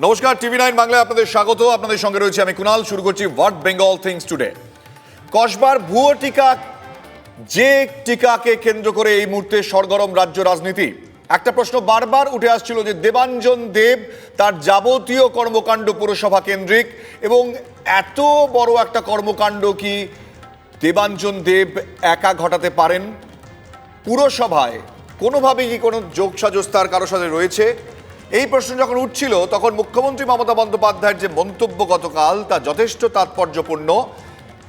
নমস্কার, টিভি9 বাংলায় আপনাদের স্বাগত। আপনাদের সঙ্গে রয়েছে আমি কুনাল। শুরু করছি হোয়াট বেঙ্গল থিংস টুডে। কসবার ভুয়ো টিকা, যে টিকাকে কেন্দ্র করে এই মুহূর্তে সরগরম রাজ্য রাজনীতি। একটা প্রশ্ন বারবার উঠে আসছিল যে দেবাঞ্জন দেব তার যাবতীয় কর্মকাণ্ড পুরসভা কেন্দ্রিক, এবং এত বড় একটা কর্মকাণ্ড কি দেবাঞ্জন দেব একা ঘটাতে পারেন? পুরসভায় কোনোভাবেই কি কোনো যোগসাজশ তার কারোর সাথে রয়েছে? এই প্রশ্ন যখন উঠছিল তখন মুখ্যমন্ত্রী মমতা বন্দ্যোপাধ্যায়ের যে মন্তব্য গতকাল তা যথেষ্ট তাৎপর্যপূর্ণ।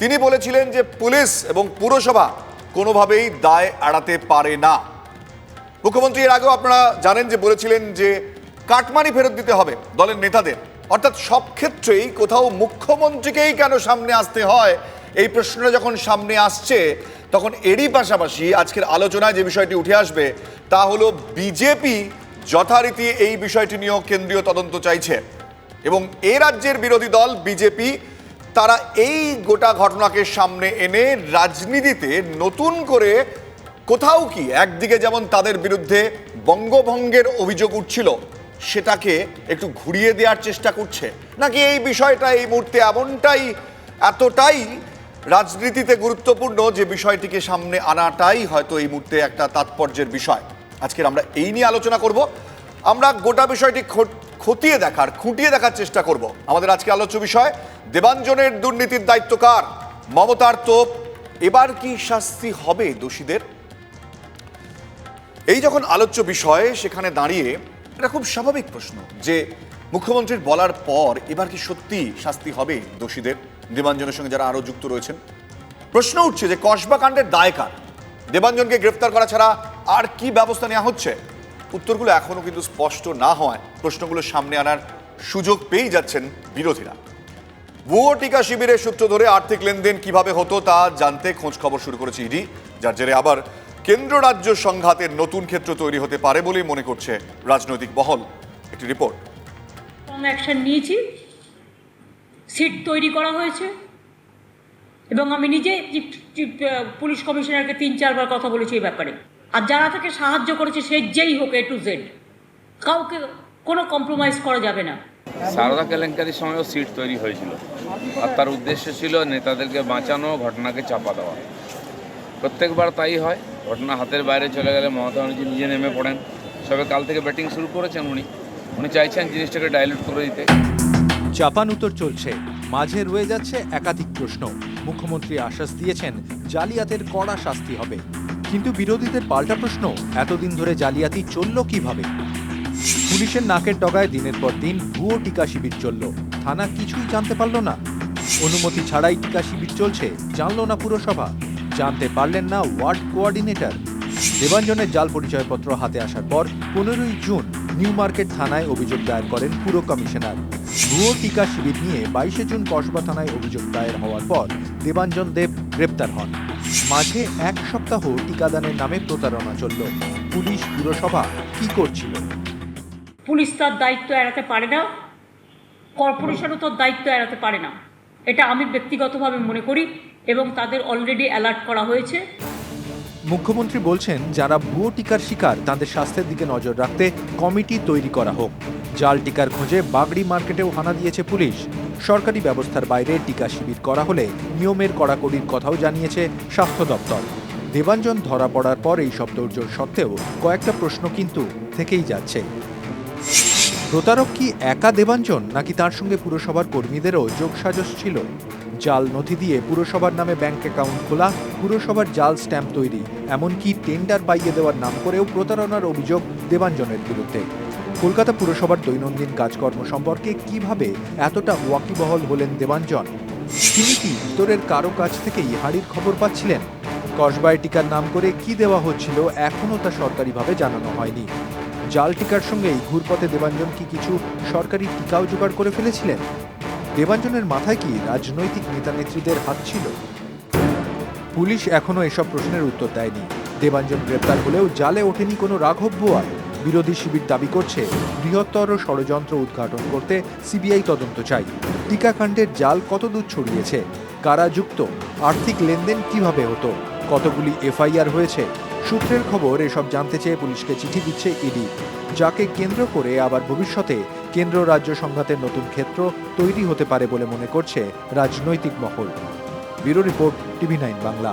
তিনি বলেছিলেন যে পুলিশ এবং পুরসভা কোনোভাবেই দায় এড়াতে পারে না। মুখ্যমন্ত্রী এর আগেও আপনারা জানেন যে বলেছিলেন যে কাটমানি ফেরত দিতে হবে দলের নেতাদের। অর্থাৎ সব ক্ষেত্রেই কোথাও মুখ্যমন্ত্রীকেই কেন সামনে আসতে হয়, এই প্রশ্নটা যখন সামনে আসছে তখন এরই পাশাপাশি আজকের আলোচনায় যে বিষয়টি উঠে আসবে তা হলো বিজেপি যথারীতি এই বিষয়টি নিয়েও কেন্দ্রীয় তদন্ত চাইছে, এবং এ রাজ্যের বিরোধী দল বিজেপি তারা এই গোটা ঘটনাকে সামনে এনে রাজনীতিতে নতুন করে কোথাও কি একদিকে যেমন তাদের বিরুদ্ধে বঙ্গভঙ্গের অভিযোগ উঠছিল সেটাকে একটু ঘুরিয়ে দেওয়ার চেষ্টা করছে, নাকি এই বিষয়টা এই মুহূর্তে এতটাই রাজনীতিতে গুরুত্বপূর্ণ যে বিষয়টিকে সামনে আনাটাই হয়তো এই মুহূর্তে একটা তাৎপর্যের বিষয়। আজকের আমরা এই নিয়ে আলোচনা করব। আমরা গোটা বিষয়টি খুঁটিয়ে দেখার চেষ্টা করব। আমাদের আজকে আলোচ্য বিষয় দেবাঞ্জনের দুর্নীতির দায়িত্ব কার? মমতার তোপ, এবার কি শাস্তি হবে দোষীদের? এই যখন আলোচ্য বিষয়, সেখানে দাঁড়িয়ে এটা খুব স্বাভাবিক প্রশ্ন যে মুখ্যমন্ত্রীর বলার পর এবার কি সত্যি শাস্তি হবে দোষীদের, দেবাঞ্জনের সঙ্গে যারা আরো যুক্ত রয়েছেন? প্রশ্ন উঠছে যে কসবা কাণ্ডের দায় কার? দেবাঞ্জনকে গ্রেফতার করা ছাড়া আর কি ব্যবস্থা নেওয়া হচ্ছে? উত্তরগুলো এখনো কিন্তু স্পষ্ট না হওয়ায় প্রশ্নগুলো সামনে আনার সুযোগ পেয়েই যাচ্ছেন বিরোধীরা। ভুয়ো টিকা শিবিরের সূত্র ধরে আর্থিক লেনদেন কিভাবে হতো তা জানতে খোঁজ খবর শুরু করেছে ইডি, যার জেরে আবার কেন্দ্র রাজ্য সংঘাতের নতুন ক্ষেত্র তৈরি হতে পারে বলেই মনে করছে রাজনৈতিক মহল। একটি রিপোর্ট। অ্যাকশন নিয়েছি, সিট তৈরি করা হয়েছে, এবং আমি নিজে পুলিশ কমিশনারকে 3-4 বার কথা বলেছি এই ব্যাপারে। আর যারা তাকে সাহায্য করেছে সে যেই হোক, A to Z, কাউকে কোনো কম্প্রোমাইজ করা যাবে না। সারদা কেলেঙ্কারির সময়ও সিট তৈরি হয়েছিল, আর তার উদ্দেশ্য ছিল নেতাদেরকে বাঁচানো, ঘটনাকে চাপা দেওয়া। প্রত্যেকবার তাই হয়, ঘটনা হাতের বাইরে চলে গেলে মমতা ব্যানার্জি নিজে নেমে পড়েন। সবে কাল থেকে ব্যাটিং শুরু করেছেন উনি চাইছেন জিনিসটাকে ডাইলুট করে দিতে। চাপানুতর চলছে, মাঝে রয়ে যাচ্ছে একাধিক প্রশ্ন। মুখ্যমন্ত্রী আশ্বাস দিয়েছেন জালিয়াতের কড়া শাস্তি হবে, কিন্তু বিরোধীদের পাল্টা প্রশ্ন, এতদিন ধরে জালিয়াতি চলল কিভাবে? পুলিশের নাকের ডগায় দিনের পর দিন ভুয়ো টিকা শিবির চলল, থানা কিছুই জানতে পারল না। অনুমতি ছাড়াই টিকা শিবির চলছে, জানল না পুরসভা, জানতে পারলেন না ওয়ার্ড কোঅর্ডিনেটর। দেবাঞ্জনের জাল পরিচয়পত্র হাতে আসার পর 15ই জুন নিউ মার্কেট থানায় অভিযোগ দায়ের করেন পুর কমিশনার। ভুয়ো টিকা শিবির নিয়ে 22শে জুন কসবা থানায় অভিযোগ দায়ের হওয়ার পর দেবাঞ্জন দেব গ্রেপ্তার হন। মাঝে এক সপ্তাহ টিকাদানের নামে প্রতারণা চলল। পুলিশ পুরসভা কি করছিল? পুলিশ তার দায়িত্ব এড়াতে পারে না, কর্পোরেশনও তার দায়িত্ব এড়াতে পারে না, এটা আমি ব্যক্তিগতভাবে মনে করি, এবং তাদের অলরেডি অ্যালার্ট করা হয়েছে। মুখ্যমন্ত্রী বলছেন যারা ভুয়ো টিকার শিকার তাদের স্বাস্থ্যের দিকে নজর রাখতে কমিটি তৈরি করা হোক। জাল টিকার খোঁজে বাগড়ি মার্কেটেও হানা দিয়েছে পুলিশ। সরকারি ব্যবস্থার বাইরে টিকা শিবির করা হলে নিয়মের কড়াকড়ির কথাও জানিয়েছে স্বাস্থ্য দপ্তর। দেবাঞ্জন ধরা পড়ার পর এই সব তোড়জোড় সত্ত্বেও কয়েকটা প্রশ্ন কিন্তু থেকেই যাচ্ছে। প্রতারক কি একা দেবাঞ্জন, নাকি তার সঙ্গে পুরসভার কর্মীদেরও যোগসাজশ ছিল? জাল নথি দিয়ে পুরসভার নামে ব্যাংক অ্যাকাউন্ট খোলা, পুরসভার জাল স্ট্যাম্প তৈরি, এমনকি টেন্ডার পাইয়ে দেওয়ার নাম করেও প্রতারণার অভিযোগ দেবাঞ্জনের বিরুদ্ধে। কলকাতা পুরসভার দৈনন্দিন কাজকর্ম সম্পর্কে কিভাবে এতটা ওয়াকিবহল হলেন দেবাঞ্জন? তিনি কি ভিতরের কারো কাছ থেকেই হাড়ির খবর পাচ্ছিলেন? কসবায় টিকার নাম করে কি দেওয়া হচ্ছিল এখনও তা সরকারিভাবে জানানো হয়নি। জাল টিকার সঙ্গেই ঘুরপথে দেবাঞ্জন কি কিছু সরকারি টিকাও জোগাড় করে ফেলেছিলেন? দেবাঞ্জনের মাথায় কি রাজনৈতিক নেতানেত্রীদের হাত ছিল? পুলিশ এখনও এসব প্রশ্নের উত্তর দেয়নি। দেবাঞ্জন গ্রেপ্তার হলেও জালে ওঠেনি কোনো রাঘব বোয়াল। বিরোধী শিবির দাবি করছে বৃহত্তর ষড়যন্ত্র উদ্ঘাটন করতে সিবিআই তদন্ত চাই। টিকাকাণ্ডের জাল কতদূর ছড়িয়েছে, কারা যুক্ত, আর্থিক লেনদেন কিভাবে হতো, কতগুলি এফআইআর হয়েছে? সূত্রের খবর এসব জানতে চেয়ে পুলিশকে চিঠি দিচ্ছে ইডি, যাকে কেন্দ্র করে আবার ভবিষ্যতে কেন্দ্র রাজ্য সংঘাতের নতুন ক্ষেত্র তৈরি হতে পারে বলে মনে করছে রাজনৈতিক মহল। Bureau report, TV9 Bangla.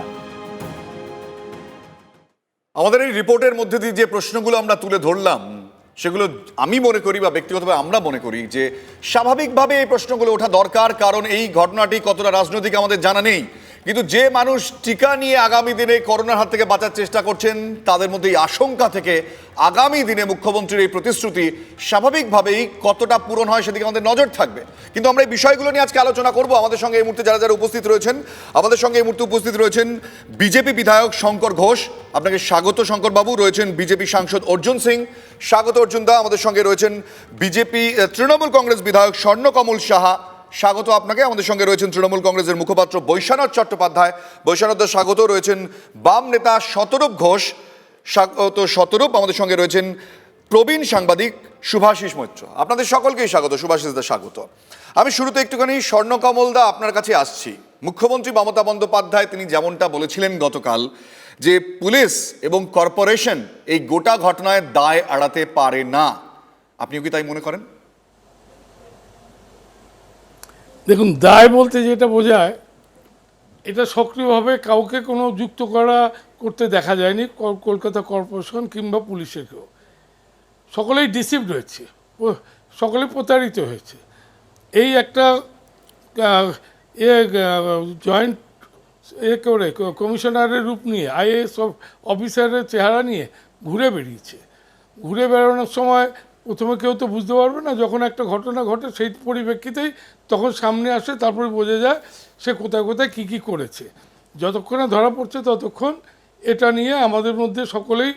আমাদের এই রিপোর্টের মধ্যে দিয়ে যে প্রশ্নগুলো আমরা তুলে ধরলাম সেগুলো আমি মনে করি বা ব্যক্তিগতভাবে আমরা মনে করি যে স্বাভাবিকভাবে এই প্রশ্নগুলো ওঠা দরকার, কারণ এই ঘটনাটি কতটা রাজনৈতিক আমাদের জানা নেই, কিন্তু যে মানুষ টিকা নিয়ে আগামী দিনে করোনার হাত থেকে বাঁচার চেষ্টা করছেন তাদের মধ্যে এই আশঙ্কা থেকে আগামী দিনে মুখ্যমন্ত্রীর এই প্রতিশ্রুতি স্বাভাবিকভাবেই কতটা পূরণ হয় সেদিকে আমাদের নজর থাকবে। কিন্তু আমরা এই বিষয়গুলো নিয়ে আজকে আলোচনা করব। আমাদের সঙ্গে এই মুহূর্তে যারা যারা উপস্থিত রয়েছেন, আমাদের সঙ্গে এই মুহূর্তে উপস্থিত রয়েছেন বিজেপি বিধায়ক শঙ্কর ঘোষ, আপনাকে স্বাগত শঙ্কর বাবু। রয়েছেন বিজেপি সাংসদ অর্জুন সিং, স্বাগত অর্জুন দা। আমাদের সঙ্গে রয়েছেন বিজেপি তৃণমূল কংগ্রেস বিধায়ক স্বর্ণকমল সাহা, স্বাগত আপনাকে। আমাদের সঙ্গে রয়েছেন তৃণমূল কংগ্রেসের মুখপাত্র বৈশ্বনাথ চট্টোপাধ্যায়, বৈশ্বনাথ দা স্বাগত। রয়েছেন বাম নেতা শতরূপ ঘোষ, স্বাগত শতরূপ। আমাদের সঙ্গে রয়েছেন প্রবীণ সাংবাদিক শুভাশিস মৈত্র। আপনাদের সকলকেই স্বাগত। শুভাশিস দা স্বাগত। আমি শুরুতে একটুখানি স্বর্ণকমল দা আপনার কাছে আসছি। মুখ্যমন্ত্রী মমতা বন্দ্যোপাধ্যায় তিনি যেমনটা বলেছিলেন গতকাল যে পুলিশ এবং কর্পোরেশন এই গোটা ঘটনায় দায় এড়াতে পারে না, আপনিও কি তাই মনে করেন? দেখুন, দায় বলতে যেটা বোঝায় এটা সক্রিয়ভাবে কাউকে কোনো যুক্ত করতে দেখা যায়নি, কলকাতা কর্পোরেশন কিংবা পুলিশেকেও। সকলেই ডিসিভড হয়েছে, সকলেই প্রতারিত হয়েছে। এই একটা জয়েন্ট করে কমিশনারের রূপ নিয়ে IAS অফিসারের চেহারা নিয়ে ঘুরে বেরিয়েছে। ঘুরে বেড়ানোর সময় প্রথমে কেউ তো বুঝতে পারবে না, যখন একটা ঘটনা ঘটে সেই পরিপ্রেক্ষিতেই তখন সামনে আসে, তারপরে বোঝা যায় সে কোথায় কোথায় কী কী করেছে। যতক্ষণে ধরা পড়ছে ততক্ষণ এটা নিয়ে আমাদের মধ্যে সকলেই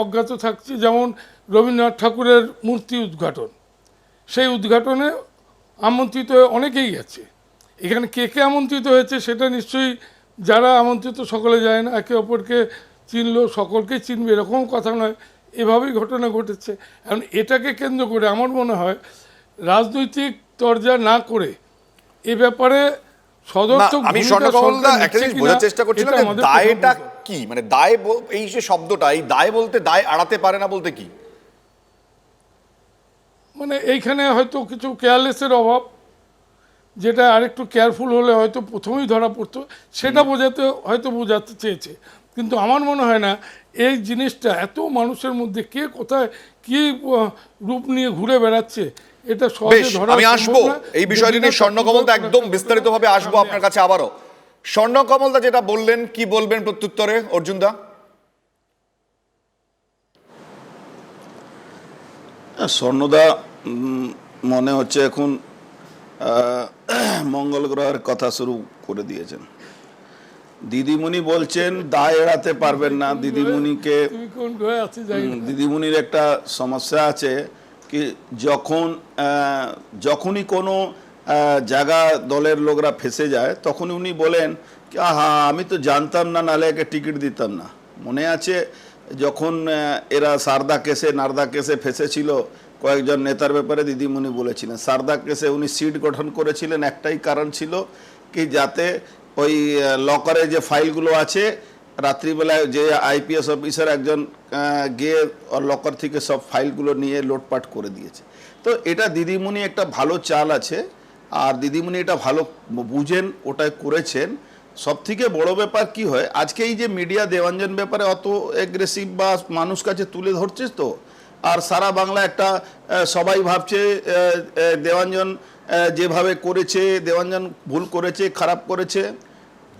অজ্ঞাত থাকছে। যেমন রবীন্দ্রনাথ ঠাকুরের মূর্তি উদ্ঘাটন, সেই উদ্ঘাটনে আমন্ত্রিত অনেকেই গেছে। এখানে কে কে আমন্ত্রিত হয়েছে সেটা নিশ্চয়ই যারা আমন্ত্রিত সকলে যায় না, একে অপরকে চিনলো সকলকে চিনবে এরকম কথা নয়, এভাবেই ঘটনা ঘটেছে। এখন এটাকে কেন্দ্র করে আমার মনে হয় রাজনৈতিক তরজা না করে এ ব্যাপারে আমি স্বর্ণকমলদা একটা জিনিস বোঝার চেষ্টা করছিলাম যে দায়টা কি, মানে দায় এই যে শব্দটা, এই দায় বলতে দায় এড়াতে পারে না বলতে কি? মানে এইখানে হয়তো কিছু কেয়ারলেসের অভাব, যেটা আরেকটু কেয়ারফুল হলে হয়তো প্রথমেই ধরা পড়তো, সেটা বোঝাতে চেয়েছে। কিন্তু আমার মনে হয় না এই জিনিসটা এত মানুষের মধ্যে কে কোথায় কি রূপ নিয়ে ঘুরে বেড়াচ্ছে এটা সহজে ধরা। আমি আসবো এই বিষয়টি নিয়ে স্বর্ণকমলদা, একদম বিস্তারিতভাবে আসবো আপনার কাছে আবারও। স্বর্ণকমলদা যেটা বললেন, কি বলবেন প্রত্যুত্তরে অর্জুন দা? স্বর্ণদা মনে হচ্ছে এখন মঙ্গল গ্রহের কথা শুরু করে দিয়েছেন। দিদিমণি বলছেন দায় এড়াতে পারবেন না। দিদিমণির একটা সমস্যা আছে কি, যখনই কোনো জায়গা দলের লোকরা ফেসে যায় তখন উনি বলেন কি হ্যাঁ আমি তো জানতাম না, নাহলে একে টিকিট দিতাম না। মনে আছে যখন এরা সারদা কেসে ফেসেছিল, কয়েকজন নেতার ব্যাপারে দিদিমণি বলেছিলেন। সারদা কেসে উনি সিট গঠন করেছিলেন, একটাই কারণ ছিল কি যাতে ওই লকারে যে ফাইলগুলো আছে, রাত্রিবেলায় যে IPS অফিসার একজন গিয়ে লকার থেকে সব ফাইলগুলো নিয়ে লোটপাট করে দিয়েছে। তো এটা দিদিমণি একটা ভালো চাল আছে, আর দিদিমণি এটা ভালো বুঝেন, ওটাই করেছেন। সব থেকে বড় ব্যাপার কি হয়, আজকে এই যে মিডিয়া দেওয়াঞ্জন ব্যাপারে অত অ্যাগ্রেসিভ বা মানুষ কাছে তুলে ধরছিস তো, আর সারা বাংলা একটা সবাই ভাবছে দেওয়াঞ্জন যেভাবে করেছে, দেওয়াঞ্জন ভুল করেছে, খারাপ করেছে,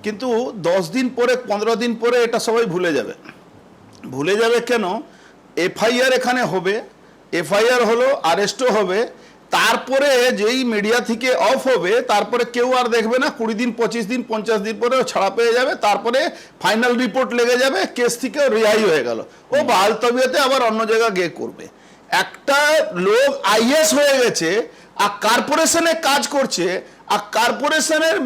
কিন্তু 10 দিন পরে 15 দিন পরে এটা সবাই ভুলে যাবে। কেন? FIR এখানে হবে, FIR হলো, আরেস্টও হবে, তারপরে যেই মিডিয়া থেকে অফ হবে তারপরে কেউ আর দেখবে না। 20 দিন 25 দিন 50 দিন পরে ছাড়া পেয়ে যাবে, তারপরে ফাইনাল রিপোর্ট লেগে যাবে, কেস থেকে রেহাই হয়ে গেল, ও বাল তবিয়তে আবার অন্য জায়গা গিয়ে করবে। একটা লোক IAS হয়ে গেছে আর কর্পোরেশনে কাজ করছে, আর কর্পোরেশনের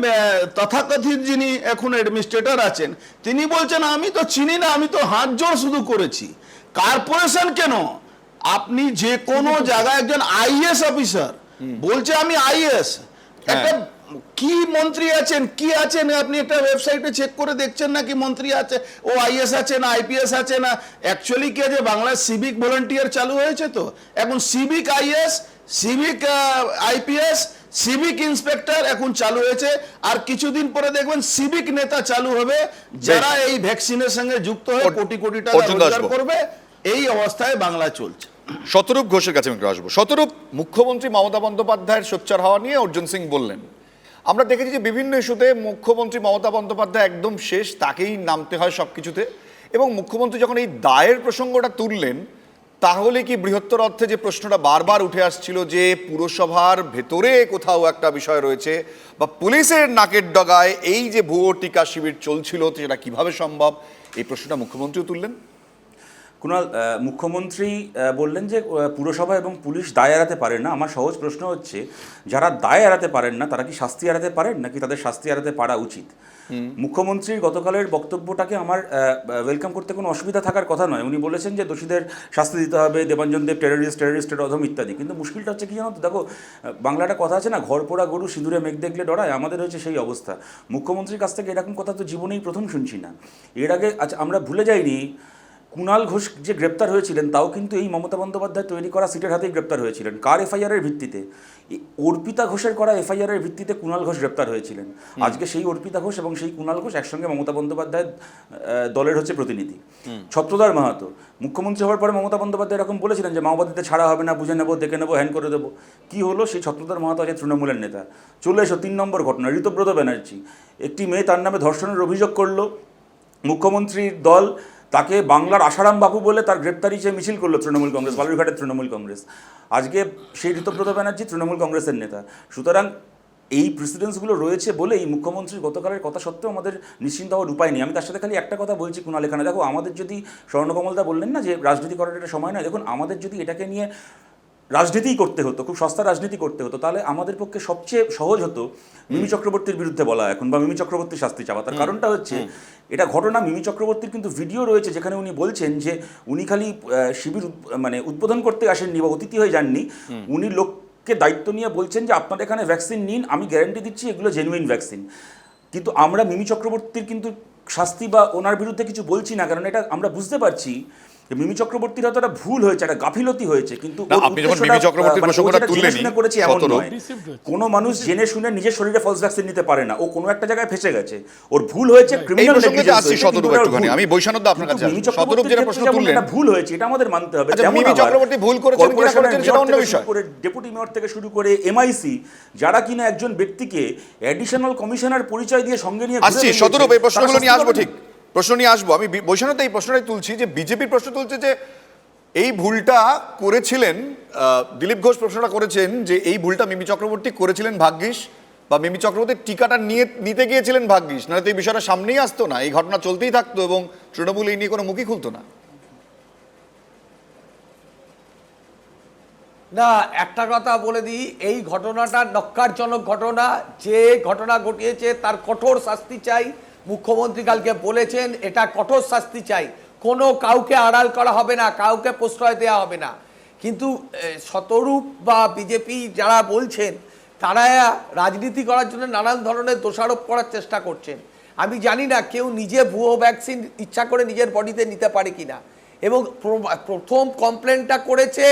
তথাকথিত যিনি এখন অ্যাডমিনিস্ট্রেটর আছেন তিনি বলছেন আমি তো চিনি না, আমি তো হাত জোড় শুধু করেছি। কর্পোরেশন কেন, আপনি যে কোনো জায়গায় একজন IAS অফিসার বলছে আমি IAS, একটা কি মন্ত্রী আছেন কি আছেন আপনি একটা ওয়েবসাইটে চেক করে দেখছেন না কি মন্ত্রী আছে, ও আইএস আছে না আইপিএস আছে না। অ্যাকচুয়ালি কি আছে, বাংলায় সিভিক ভলেন্টিয়ার চালু হয়েছে, তো এখন civic is, civic IPS, civic inspector এখন চালু হয়েছে। আর কিছুদিন পরে দেখবেন সিভিক নেতা চালু হবে, যারা এই ভ্যাকসিনের সঙ্গে যুক্ত হয়ে কোটি কোটি টাকা অর্জুন দাস রোজগার বাবু। করবে। এই অবস্থায় বাংলা চলছে। শতরূপ ঘোষের কাছে আমি একটু আসবো। শতরূপ, মুখ্যমন্ত্রী মমতা বন্দ্যোপাধ্যায়ের সোচ্চার হওয়া নিয়ে অর্জুন সিং বললেন, আমরা দেখেছি যে বিভিন্ন ইস্যুতে মুখ্যমন্ত্রী মমতা বন্দ্যোপাধ্যায় একদম শেষ, তাকেই নামতে হয় সবকিছুতে। এবং মুখ্যমন্ত্রী যখন এই দায়ের প্রসঙ্গটা তুললেন, তাহলে কি বৃহত্তর অর্থে যে প্রশ্নটা বারবার উঠে আসছিল যে পুরসভার ভেতরে কোথাও একটা বিষয় রয়েছে বা পুলিশের নাকের ডগায় এই যে ভুয়ো টিকা শিবির চলছিল, সেটা কিভাবে সম্ভব, এই প্রশ্নটা মুখ্যমন্ত্রীও তুললেন। কুণাল, মুখ্যমন্ত্রী বললেন যে পুরসভা এবং পুলিশ দায় এড়াতে পারেন না। আমার সহজ প্রশ্ন হচ্ছে, যারা দায় এড়াতে পারেন না তারা কি শাস্তি এড়াতে পারেন, নাকি তাদের শাস্তি এড়াতে পারা উচিত? মুখ্যমন্ত্রীর গতকালের বক্তব্যটাকে আমার ওয়েলকাম করতে কোনো অসুবিধা থাকার কথা নয়। উনি বলেছেন যে দোষীদের শাস্তি দিতে হবে, দেবাঞ্জন দেব টেররিস্টের অধম ইত্যাদি। কিন্তু মুশকিলটা হচ্ছে কি জানো তো, দেখো বাংলা একটা কথা আছে না, ঘর পোড়া গরু সিঁদুরে মেঘ দেখলে ডরায়, আমাদের হচ্ছে সেই অবস্থা। মুখ্যমন্ত্রীর কাছ থেকে এরকম কথা তো জীবনেই প্রথম শুনছি না। এর আগে আচ্ছা আমরা ভুলে যাইনি, কুণাল ঘোষ যে গ্রেপ্তার হয়েছিলেন তাও কিন্তু এই মমতা বন্দ্যোপাধ্যায় তৈরি করা সিটের হাতেই গ্রেপ্তার হয়েছিলেন। কার এফআইআরের ভিত্তিতে? অর্পিতা ঘোষের করা এফআইআরের ভিত্তিতে কুণাল ঘোষ গ্রেপ্তার হয়েছিলেন। আজকে সেই অর্পিতা ঘোষ এবং সেই কুণাল ঘোষ একসঙ্গে মমতা বন্দ্যোপাধ্যায় দলের হচ্ছে প্রতিনিধি। ছত্রধর মাহাতো মুখ্যমন্ত্রী হওয়ার পরে মমতা বন্দ্যোপাধ্যায় এরকম বলেছিলেন যে মাওবাদীতে ছাড়া হবে না, বুঝে নেবো, দেখে নেবো, হ্যান্ড করে দেবো। কি হলো? সেই ছত্রধর মাহাতো আছে তৃণমূলের নেতা। চলে এসো 3 নম্বর ঘটনা, ঋতব্রত ব্যানার্জি, একটি মেয়ে তার নামে ধর্ষণের অভিযোগ করলো, মুখ্যমন্ত্রীর দল তাকে বাংলার আশারাম বাবু বলে তার গ্রেপ্তারি চেয়ে মিছিল করলো তৃণমূল কংগ্রেস, বালুরঘাটের তৃণমূল কংগ্রেস। আজকে সেই ঋতব্রত ব্যানার্জি তৃণমূল কংগ্রেসের নেতা। সুতরাং এই প্রেসিডেন্সগুলো রয়েছে বলেই মুখ্যমন্ত্রীর গতকালের কথা সত্ত্বেও আমাদের নিশ্চিন্ত হওয়ার উপায় নেই। আমি তার সাথে খালি একটা কথা বলছি কুণাল, এখানে দেখো আমাদের যদি, স্বর্ণকমলদা বললেন না যে রাজনীতি করার একটা সময় নয়, দেখুন আমাদের যদি এটাকে নিয়ে রাজনীতিই করতে হতো, খুব সস্তা রাজনীতি করতে হতো, তাহলে আমাদের পক্ষে সবচেয়ে সহজ হতো মিমি চক্রবর্তীর বিরুদ্ধে বলা এখন, বা মিমি চক্রবর্তীর শাস্তি চাওয়া। তার কারণটা হচ্ছে এটা ঘটনা, মিমি চক্রবর্তীর কিন্তু ভিডিও রয়েছে যেখানে উনি বলছেন যে উনি খালি শিবির মানে উদ্বোধন করতে আসেননি বা অতিথি হয়ে যাননি, উনি লোককে দায়িত্ব নিয়ে বলছেন যে আপনারা এখানে ভ্যাকসিন নিন, আমি গ্যারান্টি দিচ্ছি এগুলো জেনুইন ভ্যাকসিন। কিন্তু আমরা মিমি চক্রবর্তীর কিন্তু শাস্তি বা ওনার বিরুদ্ধে কিছু বলছি না, কারণ এটা আমরা বুঝতে পারছি মিমি চক্রবর্তীর হয়তো একটা ভুল হয়েছে, একটা গাফিলতি হয়েছে। কিন্তু আপনি যখন মিমি চক্রবর্তীর প্রসঙ্গটা তুললেনই, করেছে এমন নয়। কোনো মানুষ জেনে শুনে নিজের শরীরে ফলস ভ্যাকসিন নিতে পারে না। ও কোনো একটা জায়গায় ফেসে গেছে, ওর ভুল হয়েছে, ক্রিমিনাল নেগলিজেন্স হয়েছে। শতরূপ একটুখানি আমি বৈশানন্দ আপনার কাছে আসি। শতরূপ যেটা প্রশ্ন তুললেন, এটা ভুল হয়েছে, এটা আমাদের মানতে হবে। আচ্ছা, মিমি চক্রবর্তী ভুল করেছেন কিনা করেছেন সেটা অন্য বিষয়। ডেপুটি মেয়র থেকে শুরু করে এমআইসি, যারা কিনা একজন ব্যক্তিকে অ্যাডিশনাল কমিশনার পরিচয় দিয়ে সঙ্গে নিয়ে আসছি শতরূপ, এই প্রশ্নগুলো নিয়ে আসবো, ঠিক প্রশ্ন নিয়ে আসবো। আমি বৈশানন্দ এই প্রশ্নটাই তুলছি যে বিজেপির প্রশ্ন তুলছে যে এই ভুলটা করেছিলেন, দিলীপ ঘোষ প্রশ্নটা করেছেন যে এই ভুলটা মিমি চক্রবর্তী করেছিলেন ভাগ্যিস, বা মিমি চক্রবর্তীর টিকাটা নিতে গিয়েছিলেন ভাগ্যিস, নাহলে তো এই বিষয়টা সামনেই আসতো না, এই ঘটনা চলতেই থাকতো এবং তৃণমূল এই নিয়ে কোনো মুখই খুলতো না। না, একটা কথা বলে দিই, এই ঘটনাটা নক্কারজনক ঘটনা। যে ঘটনা ঘটিয়েছে তার কঠোর শাস্তি চাই। মুখ্যমন্ত্রী কালকে বলেছেন এটা কঠোর শাস্তি চাই, কোনো কাউকে আড়াল করা হবে না, কাউকে প্রশ্রয় দেওয়া হবে না। কিন্তু শতরূপ বা বিজেপি যারা বলছেন, তারা রাজনীতি করার জন্য নানান ধরনের দোষারোপ করার চেষ্টা করছেন। আমি জানি না কেউ নিজে ভুয়ো ভ্যাকসিন ইচ্ছা করে নিজের বডিতে নিতে পারে কিনা। এবং প্রথম কমপ্লেনটা করেছে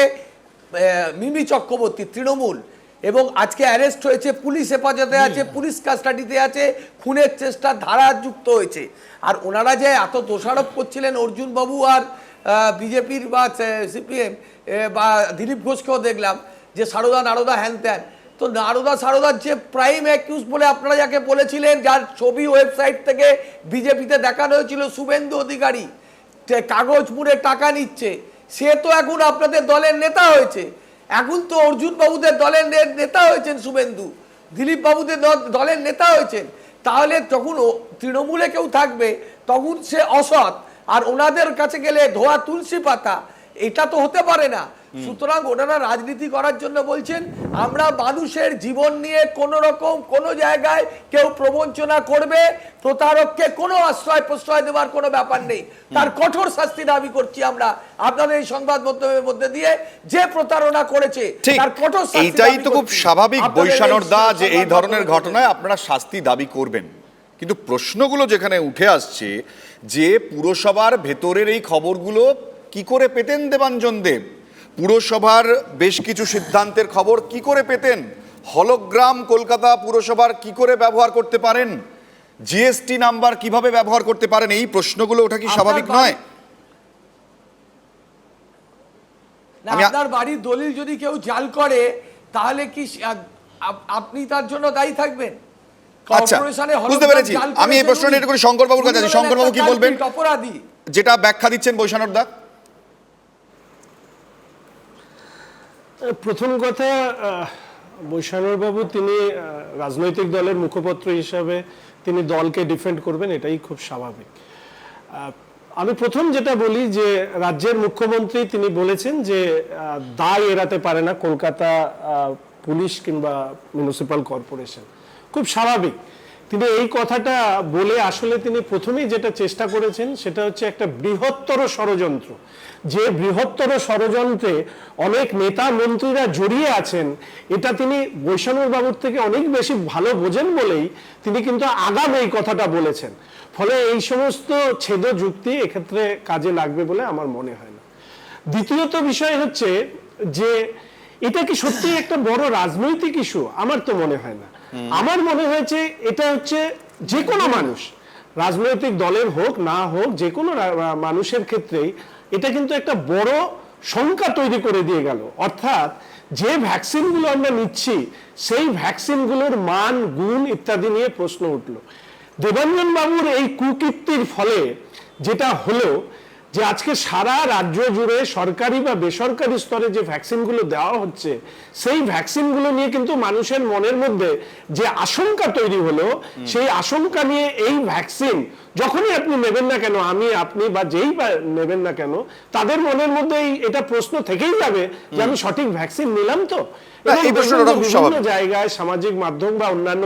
মিমি চক্রবর্তী, তৃণমূল, এবং আজকে অ্যারেস্ট হয়েছে, পুলিশ হেফাজতে আছে, পুলিশ কাস্টাডিতে আছে, খুনের চেষ্টা ধারা যুক্ত হয়েছে। আর ওনারা যে এত দোষারোপ করছিলেন অর্জুন বাবু আর বিজেপির বা সিপিএম বা দিলীপ ঘোষকেও দেখলাম যে সারদা নারদা হ্যান ত্যান, তো নারদা সারদার যে প্রাইম অ্যাকিউজ বলে আপনারা যাকে বলেছিলেন, যার ছবি ওয়েবসাইট থেকে বিজেপিতে দেখানো হয়েছিল, শুভেন্দু অধিকারী, কাগজ মুড়ে টাকা নিচ্ছে, সে তো এখন আপনাদের দলের নেতা হয়েছে। এখন তো অর্জুন বাবুদের দলের নেতা হয়েছেন শুভেন্দু, দিলীপ বাবুদের দলের নেতা হয়েছেন। তাহলে যখন তৃণমূলে কেউ থাকবে তখন সে অসৎ, আর ওনাদের কাছে গেলে ধোয়া তুলসী পাতা, এটা তো হতে পারে না। সুতরাং ওনারা রাজনীতি করার জন্য বলছেন। আমরা মানুষের জীবন নিয়ে কোন রকম কোন জায়গায় কেউ প্রবঞ্চনা করবে, প্রতারককে কোনো আশ্রয় প্রশ্রয় দেওয়ার কোনো ব্যাপার নেই, তার কঠোর শাস্তি দাবি করছি আমরা আপনাদের এই সংবাদ মাধ্যমের মধ্যে দিয়ে। যে প্রতারণা করেছে ঠিক, তার কঠোর শাস্তি এইটাই দাবি তো খুব করছি। স্বাভাবিক আপনাদের এই বৈশানর দা, যে এই সংবাদ ধরনের মাধ্যমের ঘটনায় আপনারা শাস্তি দাবি করবেন, কিন্তু প্রশ্নগুলো যেখানে উঠে আসছে যে পুরসভার ভেতরের এই খবরগুলো কি করে পেতেন দেবাঞ্জন দেব, পুরসভার বেশ কিছু সিদ্ধান্তের খবর কি করে পেতেন, হলোগ্রাম কলকাতা পুরসভার কি করে ব্যবহার করতে পারেন, জিএসটি নাম্বার কিভাবে ব্যবহার করতে পারেন, এই প্রশ্নগুলো ওঠা কি স্বাভাবিক নয়? না, আপনার বাড়ির দলিল যদি কেউ জাল করে তাহলে কি আপনি তার জন্য দায়ী থাকবেন? আচ্ছা, বুঝতে পেরেছি। আমি এই প্রশ্নটা একটু করে শঙ্করবাবুর কাছে আছি। শঙ্করবাবু কি বলবেন অপরাধী যেটা ব্যাখ্যা দিচ্ছেন বৈশানর দা? প্রথম কথা, বৈশানরবাবু তিনি রাজনৈতিক দলের মুখপত্র হিসাবে তিনি দলকে ডিফেন্ড করবেন, এটাই খুব স্বাভাবিক। আমি প্রথম যেটা বলি যে রাজ্যের মুখ্যমন্ত্রী তিনি বলেছেন যে দায় এড়াতে পারে না কলকাতা পুলিশ কিংবা মিউনিসিপ্যাল কর্পোরেশন, খুব স্বাভাবিক। তিনি এই কথাটা বলে আসলে তিনি প্রথমেই যেটা চেষ্টা করেছেন সেটা হচ্ছে একটা বৃহত্তর ষড়যন্ত্র, যে বৃহত্তর ষড়যন্ত্রে অনেক নেতা মন্ত্রীরা জড়িয়ে আছেন, এটা তিনি বৈশানর বাবুর থেকে অনেক বেশি ভালো বোঝেন বলেই তিনি কিন্তু আগাম এই কথাটা বলেছেন। ফলে এই সমস্ত ছেদ যুক্তি এক্ষেত্রে কাজে লাগবে বলে আমার মনে হয় না। দ্বিতীয়ত বিষয় হচ্ছে যে এটা কি সত্যি একটা বড় রাজনৈতিক ইস্যু? আমার তো মনে হয় না। আমার মনে হয়েছে এটা হচ্ছে যে কোনো মানুষ, রাজনৈতিক দলের হোক না হোক, যে কোনো মানুষের ক্ষেত্রেই এটা কিন্তু একটা বড় শঙ্কা তৈরি করে দিয়ে গেল। অর্থাৎ যে ভ্যাকসিনগুলো আমরা নিচ্ছি সেই ভ্যাকসিনগুলোর মান, গুণ ইত্যাদি নিয়ে প্রশ্ন উঠলো। দেবাঞ্জন বাবুর এই কুকীর্তির ফলে যেটা হলো যে আজকে সারা রাজ্য জুড়ে সরকারি বা বেসরকারি স্তরে যে ভ্যাকসিনগুলো দেওয়া হচ্ছে সেই ভ্যাকসিনগুলো নিয়ে কিন্তু মানুষের মনের মধ্যে যে আশঙ্কা তৈরি হলো, সেই আশঙ্কা নিয়ে এই ভ্যাকসিন যখনই আপনি নেবেন না কেন, আমি আপনি বা যেই নেবেন না কেন, তাদের মনের মধ্যে এটা প্রশ্ন থেকেই যাবে যে আমি সঠিক ভ্যাকসিন নিলাম তো। বিভিন্ন জায়গায় সামাজিক মাধ্যম বা অন্যান্য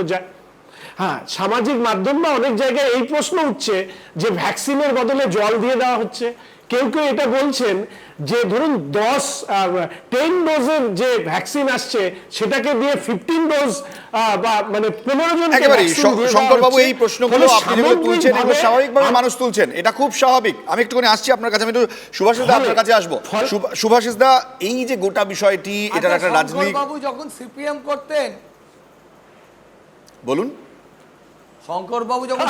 সামাজিক মাধ্যম বা অনেক জায়গায় এই প্রশ্ন উঠছে যে ভ্যাকসিনের বদলে জল দিয়ে দেওয়া হচ্ছে। কেউ কেউ এটা বলছেন যে ধরুন 10 ডোজের যে ভ্যাকসিন আসছে সেটাকে দিয়ে 15 ডোজ বা মানে 15 জন। একেবারে শঙ্করবাবু, এই প্রশ্নগুলো আপনি যেগুলো তুলছেন এগুলো স্বাভাবিকভাবে মানুষ তুলছেন, এটা খুব স্বাভাবিক। আমি একটুখানি আসছি আপনার কাছে, আমি একটু সুভাষিস দা আপনার কাছে আসবো। সুভাষিস দা, এই যে গোটা বিষয়টি, এটার একটা রাজনীতি, বাবু যখন সিপিএম করতেন, বলুন শঙ্কর বাবু যখন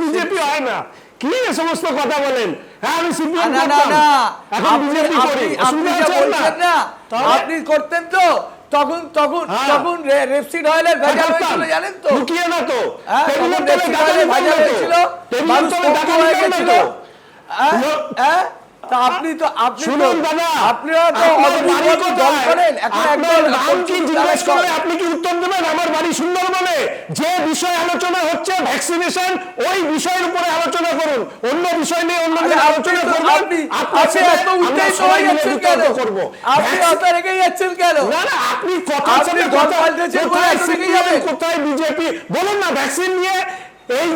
বিজেপি হয় না কি সমস্ত কথা বলেন? হ্যাঁ, আমি সিপিএম আপনি করতেন তো তখন তখন তখন রেপসিড অয়েলের ভেজাল হয়েছিল জানেন তো? লুকিয়ে না তো, ভেজাল হয়েছিল, মানুষ হয়ে গেছিল। আপনি তো আপনারা তো দল করেন, এখন একদল নাম কি জিজ্ঞেস করলে আপনি কি উত্তর দেবেন? আমার বাড়ি সুন্দরবনে, যে বিষয় আলোচনা হচ্ছে ভ্যাকসিনেশন, ওই বিষয়ের উপরে আলোচনা করুন, অন্য বিষয় নিয়ে অন্য দিন আলোচনা করুন। আপনি এত উত্তেজিত হয়ে যাচ্ছেন কেন? আপনি কথা রেখে যাচ্ছেন কেন? না না, আপনি দল পাল্টেছেন বলে এত রেখে যাবেন? কোথায় বিজেপি? বলুন না, ভ্যাকসিন নিয়ে এই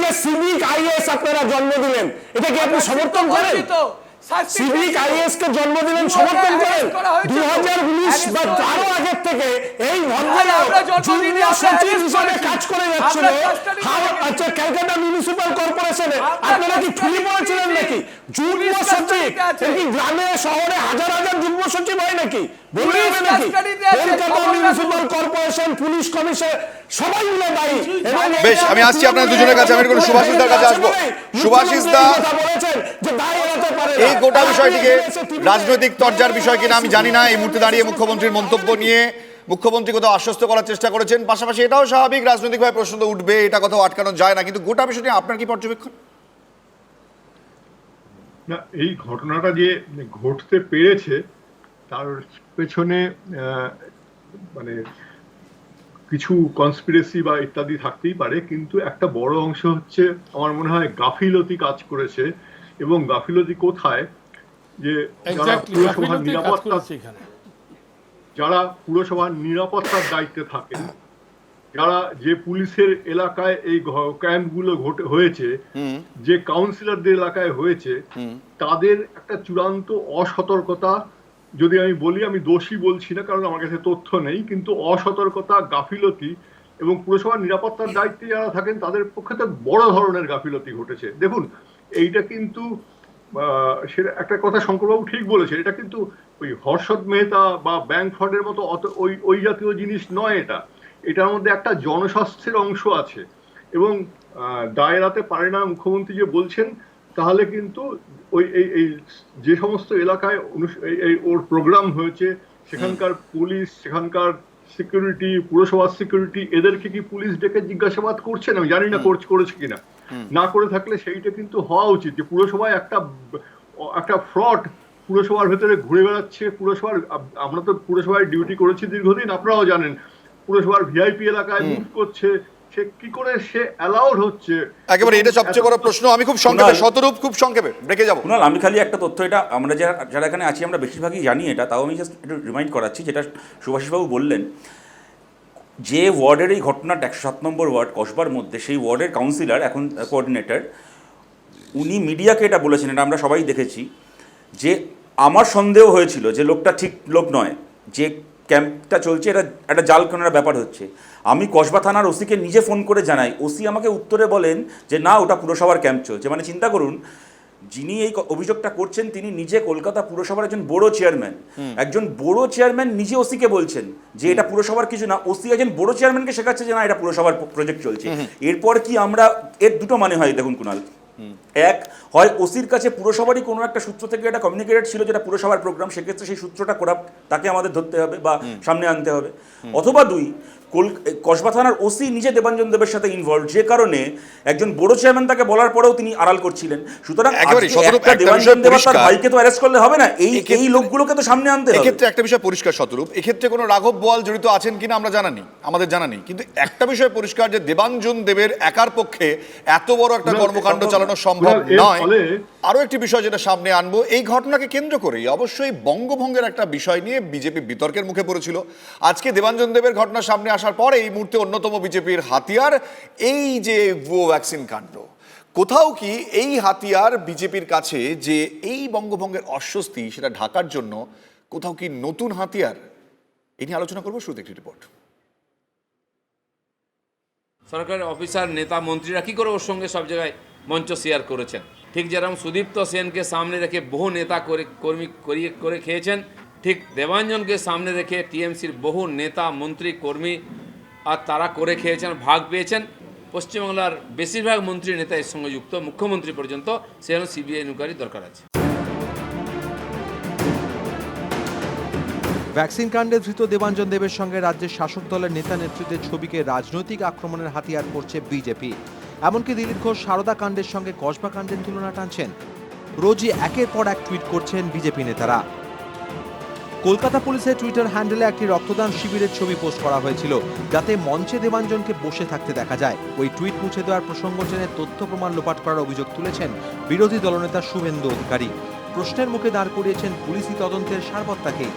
যে সিভিক আইএস আপনারা জন্ম দিলেন, এটা কি আপনি সমর্থন করেন? সিভিক আইএস কে জন্ম দিলেন, সমর্থন করেন? 2019 বা তারও আগের থেকে এই সচিব হিসাবে কাজ করে যাচ্ছিল। আচ্ছা, ক্যালকাটা মিউনিসিপ্যাল কর্পোরেশনে আপনারা কি ঠুলি পড়েছিলেন নাকি? যুগ্ম সচিব কি গ্রামে শহরে হাজার হাজার যুগ্ম সচিব হয় নাকি? বলবে নাকি? Kolkata municipal corporation, police commission সবাই মিলে দায়ী। বেশ, আমি আসছি আপনার দুজনের কাছে, আমি একটু সুভাষিস দার কাছে আসবো। সুভাষিস দা, বলেছেন যে দায় এড়াতে পারে এই গোটা বিষয়টিকে রাজনৈতিক তরজার বিষয় কিনা আমি জানি না। এই মুহূর্তে দাঁড়িয়ে মুখ্যমন্ত্রীর মন্তব্য নিয়ে মুখ্যমন্ত্রী কোথাও আশ্বস্ত করার চেষ্টা করেছেন, পাশাপাশি এটাও স্বাভাবিক রাজনৈতিকভাবে প্রশ্ন তো উঠবে, এটা কোথাও আটকানো যায় না, কিন্তু গোটা বিষয়টি আপনার কি পর্যবেক্ষণ? না, এই ঘটনাটা যে ঘটতে পেরেছে তার পেছনে মানে কিছু কনস্পিরেসি বা ইত্যাদি থাকতেই পারে, কিন্তু একটা বড় অংশ হচ্ছে আমার মনে হয় গাফিলতি কাজ করেছে এবং গাফিলতি কোথায়, যে যারা এক্স্যাক্টলি পুরসভার কাজ নিরাপত্তা, করেছে এখানে। যারা পুরসভার নিরাপত্তার দায়িত্বে থাকেন, যারা যে পুলিশের এলাকায় এই ক্যাম্পগুলো হয়েছে, যে কাউন্সিলরদের এলাকায় হয়েছে, তাদের একটা চূড়ান্ত অসতর্কতা, যদি আমি বলি, আমি দোষী বলছি না কারণ আমার কাছে তথ্য নেই, কিন্তু অসতর্কতা, গাফিলতি এবং পুরসভার নিরাপত্তার দায়িত্বে যারা থাকেন তাদের পক্ষে তো বড় ধরনের গাফিলতি ঘটেছে। দেখুন, এইটা কিন্তু সেটা একটা কথা শঙ্করবাবু ঠিক বলেছে, এটা কিন্তু ওই হর্ষদ মেহতা বা ব্যাংক ফ্রডের মতো ওই জাতীয় জিনিস নয়। এটার মধ্যে একটা জনস্বাস্থ্যের অংশ আছে এবং দায় এড়াতে পারে না মুখ্যমন্ত্রী যে বলছেন, তাহলে কিন্তু ওই এই যে সমস্ত এলাকায় ওর প্রোগ্রাম হয়েছে সেখানকার পুলিশ, সেখানকার সিকিউরিটি, পুরসভার সিকিউরিটি, এদেরকে কি পুলিশ ডেকে জিজ্ঞাসাবাদ করছেন? আমি জানি না করেছে কিনা। না করে থাকলে সেইটা কিন্তু হওয়া উচিত যে পুরসভায় একটা ফ্রড পুরসভার ভেতরে ঘুরে বেড়াচ্ছে। পুরসভার, আমরা তো পুরসভায় ডিউটি করেছি দীর্ঘদিন, আপনারাও জানেন, পুরসভার ভিআইপি এলাকায় মুভ করছে, সে কি করে সে অ্যালাউড হচ্ছে? একেবারে এটা সবচেয়ে বড় প্রশ্ন। আমি খুব সংক্ষেপে, শতরূপ খুব সংক্ষেপে ব্রেকে যাবো। কুণাল, আমি খালি একটা তথ্য, এটা আমরা যারা এখানে আছি আমরা বেশিরভাগই জানি এটা, তাও আমি জাস্ট একটু রিমাইন্ড করাচ্ছি, যেটা সুভাষিসবাবু বললেন, যে ওয়ার্ডের এই ঘটনাটা 107 নম্বর ওয়ার্ড কসবার মধ্যে, সেই ওয়ার্ডের কাউন্সিলর, এখন কোঅর্ডিনেটর, উনি মিডিয়াকে এটা বলেছেন, এটা আমরা সবাই দেখেছি, যে আমার সন্দেহ হয়েছিল যে লোকটা ঠিক লোক নয়, যে ক্যাম্পটা চলছে এটা একটা জাল কেনার ব্যাপার হচ্ছে। আমি কসবা থানার ওসিকে নিজে ফোন করে জানাই, ওসি আমাকে উত্তরে বলেন যে না, ওটা পুরসভার ক্যাম্প চলছে। মানে চিন্তা করুন, যিনি এই অভিযোগটা করছেন তিনি নিজে কলকাতা পুরসভার একজন বড় চেয়ারম্যান, নিজে ওসিকে বলছেন যে এটা পুরসভার কিছু না। ওসি একজন বড় চেয়ারম্যানকে শেখাচ্ছে যে না, এটা পুরসভার প্রজেক্ট চলছে। এরপর কি আমরা, এর দুটো মানে হয় দেখুন কুণাল, এক হয় ওসির কাছে পুরসভারই কোনো একটা সূত্র থেকে একটা কমিউনিকেটেড ছিল যেটা পুরসভার প্রোগ্রাম, সেক্ষেত্রে সেই সূত্রটা তাকে আমাদের ধরতে হবে বা সামনে আনতে হবে, অথবা দুই, কসবা থানার ওসি নিজে দেবাঞ্জন দেবের সাথে ইনভলভ, যে কারণে একজন বড় চেয়ারম্যান তাকে বলার পরেও তিনি আড়াল করছিলেন। সুতরাং দেবাঞ্জন দেব তার ভাইকে তো অ্যারেস্ট করলে হবে না, এই লোকগুলোকে তো সামনে আনতে হবে। এক্ষেত্রে একটা বিষয় পরিষ্কার শতরূপ, এক্ষেত্রে কোনো রাঘব বোয়াল জড়িত আছেন কিনা আমাদের জানা নেই, কিন্তু একটা বিষয় পরিষ্কার যে দেবাঞ্জন দেবের একার পক্ষে এত বড় একটা কর্মকাণ্ড চালানো সম্ভব নয়। আরো একটি বিষয় যেটা সামনে আনবো, এই ঘটনাকে কেন্দ্র করেই অবশ্যই বঙ্গভঙ্গের একটা বিষয় নিয়ে বিজেপি বিতর্কের মুখে পড়েছিল। আজকে দেবাঞ্জন দেবের ঘটনা সামনে আসার পর এই মুহূর্তে অন্যতম বিজেপির হাতিয়ার এই যে ভুয়ো ভ্যাকসিন কাণ্ড, কোথাও কি এই হাতিয়ার বিজেপির কাছে যে এই বঙ্গভঙ্গের অস্বস্তি সেটা ঢাকার জন্য কোথাও কি নতুন হাতিয়ার? এ নিয়ে আলোচনা করবো, শুরুতে একটি রিপোর্ট। সরকারের অফিসার, নেতা, মন্ত্রীরা কী করে ওর সঙ্গে সব জায়গায় মঞ্চ শেয়ার করেছেন, ঠিক যেরকম সুদীপ্ত সেনকে সামনে রেখে বহু নেতা কর্মী করে খেয়েছেন, ঠিক দেবাঞ্জনকে সামনে রেখে টিএমসির বহু নেতা, মন্ত্রী, কর্মী আর তারা করে খেয়েছেন, ভাগ পেয়েছেন। পশ্চিমবাংলার বেশিরভাগ মন্ত্রী, নেতা এর সঙ্গে যুক্ত, মুখ্যমন্ত্রী পর্যন্ত, সেজন্য সিবিআই ইনকোয়ারি দরকার আছে। ভ্যাকসিন কাণ্ডে ধৃত দেবাঞ্জন দেবের সঙ্গে রাজ্যের শাসক দলের নেতা নেতৃত্বের ছবিকে রাজনৈতিক আক্রমণের হাতিয়ার করছে বিজেপি। এমনকি দিলীপ ঘোষ সারদা কাণ্ডের সঙ্গে কসবা কাণ্ডের তুলনা টানছেন। রোজই একের পর এক টুইট করছেন বিজেপি নেতারা। কলকাতা পুলিশের টুইটার হ্যান্ডেলে একটি রক্তদান শিবিরের ছবি পোস্ট করা হয়েছিল, যাতে মঞ্চে দেবাঞ্জনকে বসে থাকতে দেখা যায়। ওই টুইট মুছে দেওয়ার প্রসঙ্গ টেনে তথ্য প্রমাণ লোপাট করার অভিযোগ তুলেছেন বিরোধী দলনেতা শুভেন্দু অধিকারী। প্রশ্নের মুখে দাঁড় করিয়েছেন পুলিশি তদন্তের সারবত্তাকে।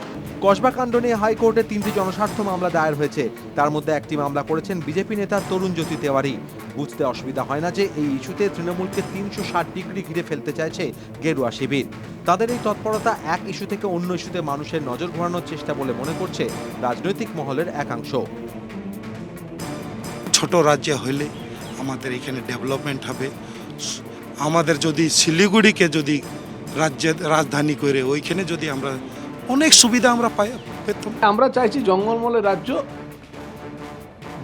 কসবা কাণ্ড নিয়ে হাইকোর্টে 3টি জনস্বার্থ মামলা দায়ের হয়েছে, তার মধ্যে একটি মামলা করেছেন বিজেপি নেতা তরুণ জ্যোতি তেওয়ারি। বুঝতে অসুবিধা হয় না যে এই ইস্যুতে তৃণমূলকে 360 ডিগ্রি ঘিরে ফেলতে চাইছে গেরুয়া শিবির। তাদের এই তৎপরতা এক ইস্যু থেকে অন্য ইস্যুতে মানুষের নজর ঘোরানোর চেষ্টা বলে মনে করছে রাজনৈতিক মহলের একাংশ। ছোট রাজ্য হলে আমাদের এখানে ডেভেলপমেন্ট হবে। আমাদের যদি শিলিগুড়িকে যদি রাজ্যের রাজধানী করে ওইখানে যদি আমরা অনেক সুবিধা আমরা পেতাম। আমরা চাইছি জঙ্গলমহলের রাজ্য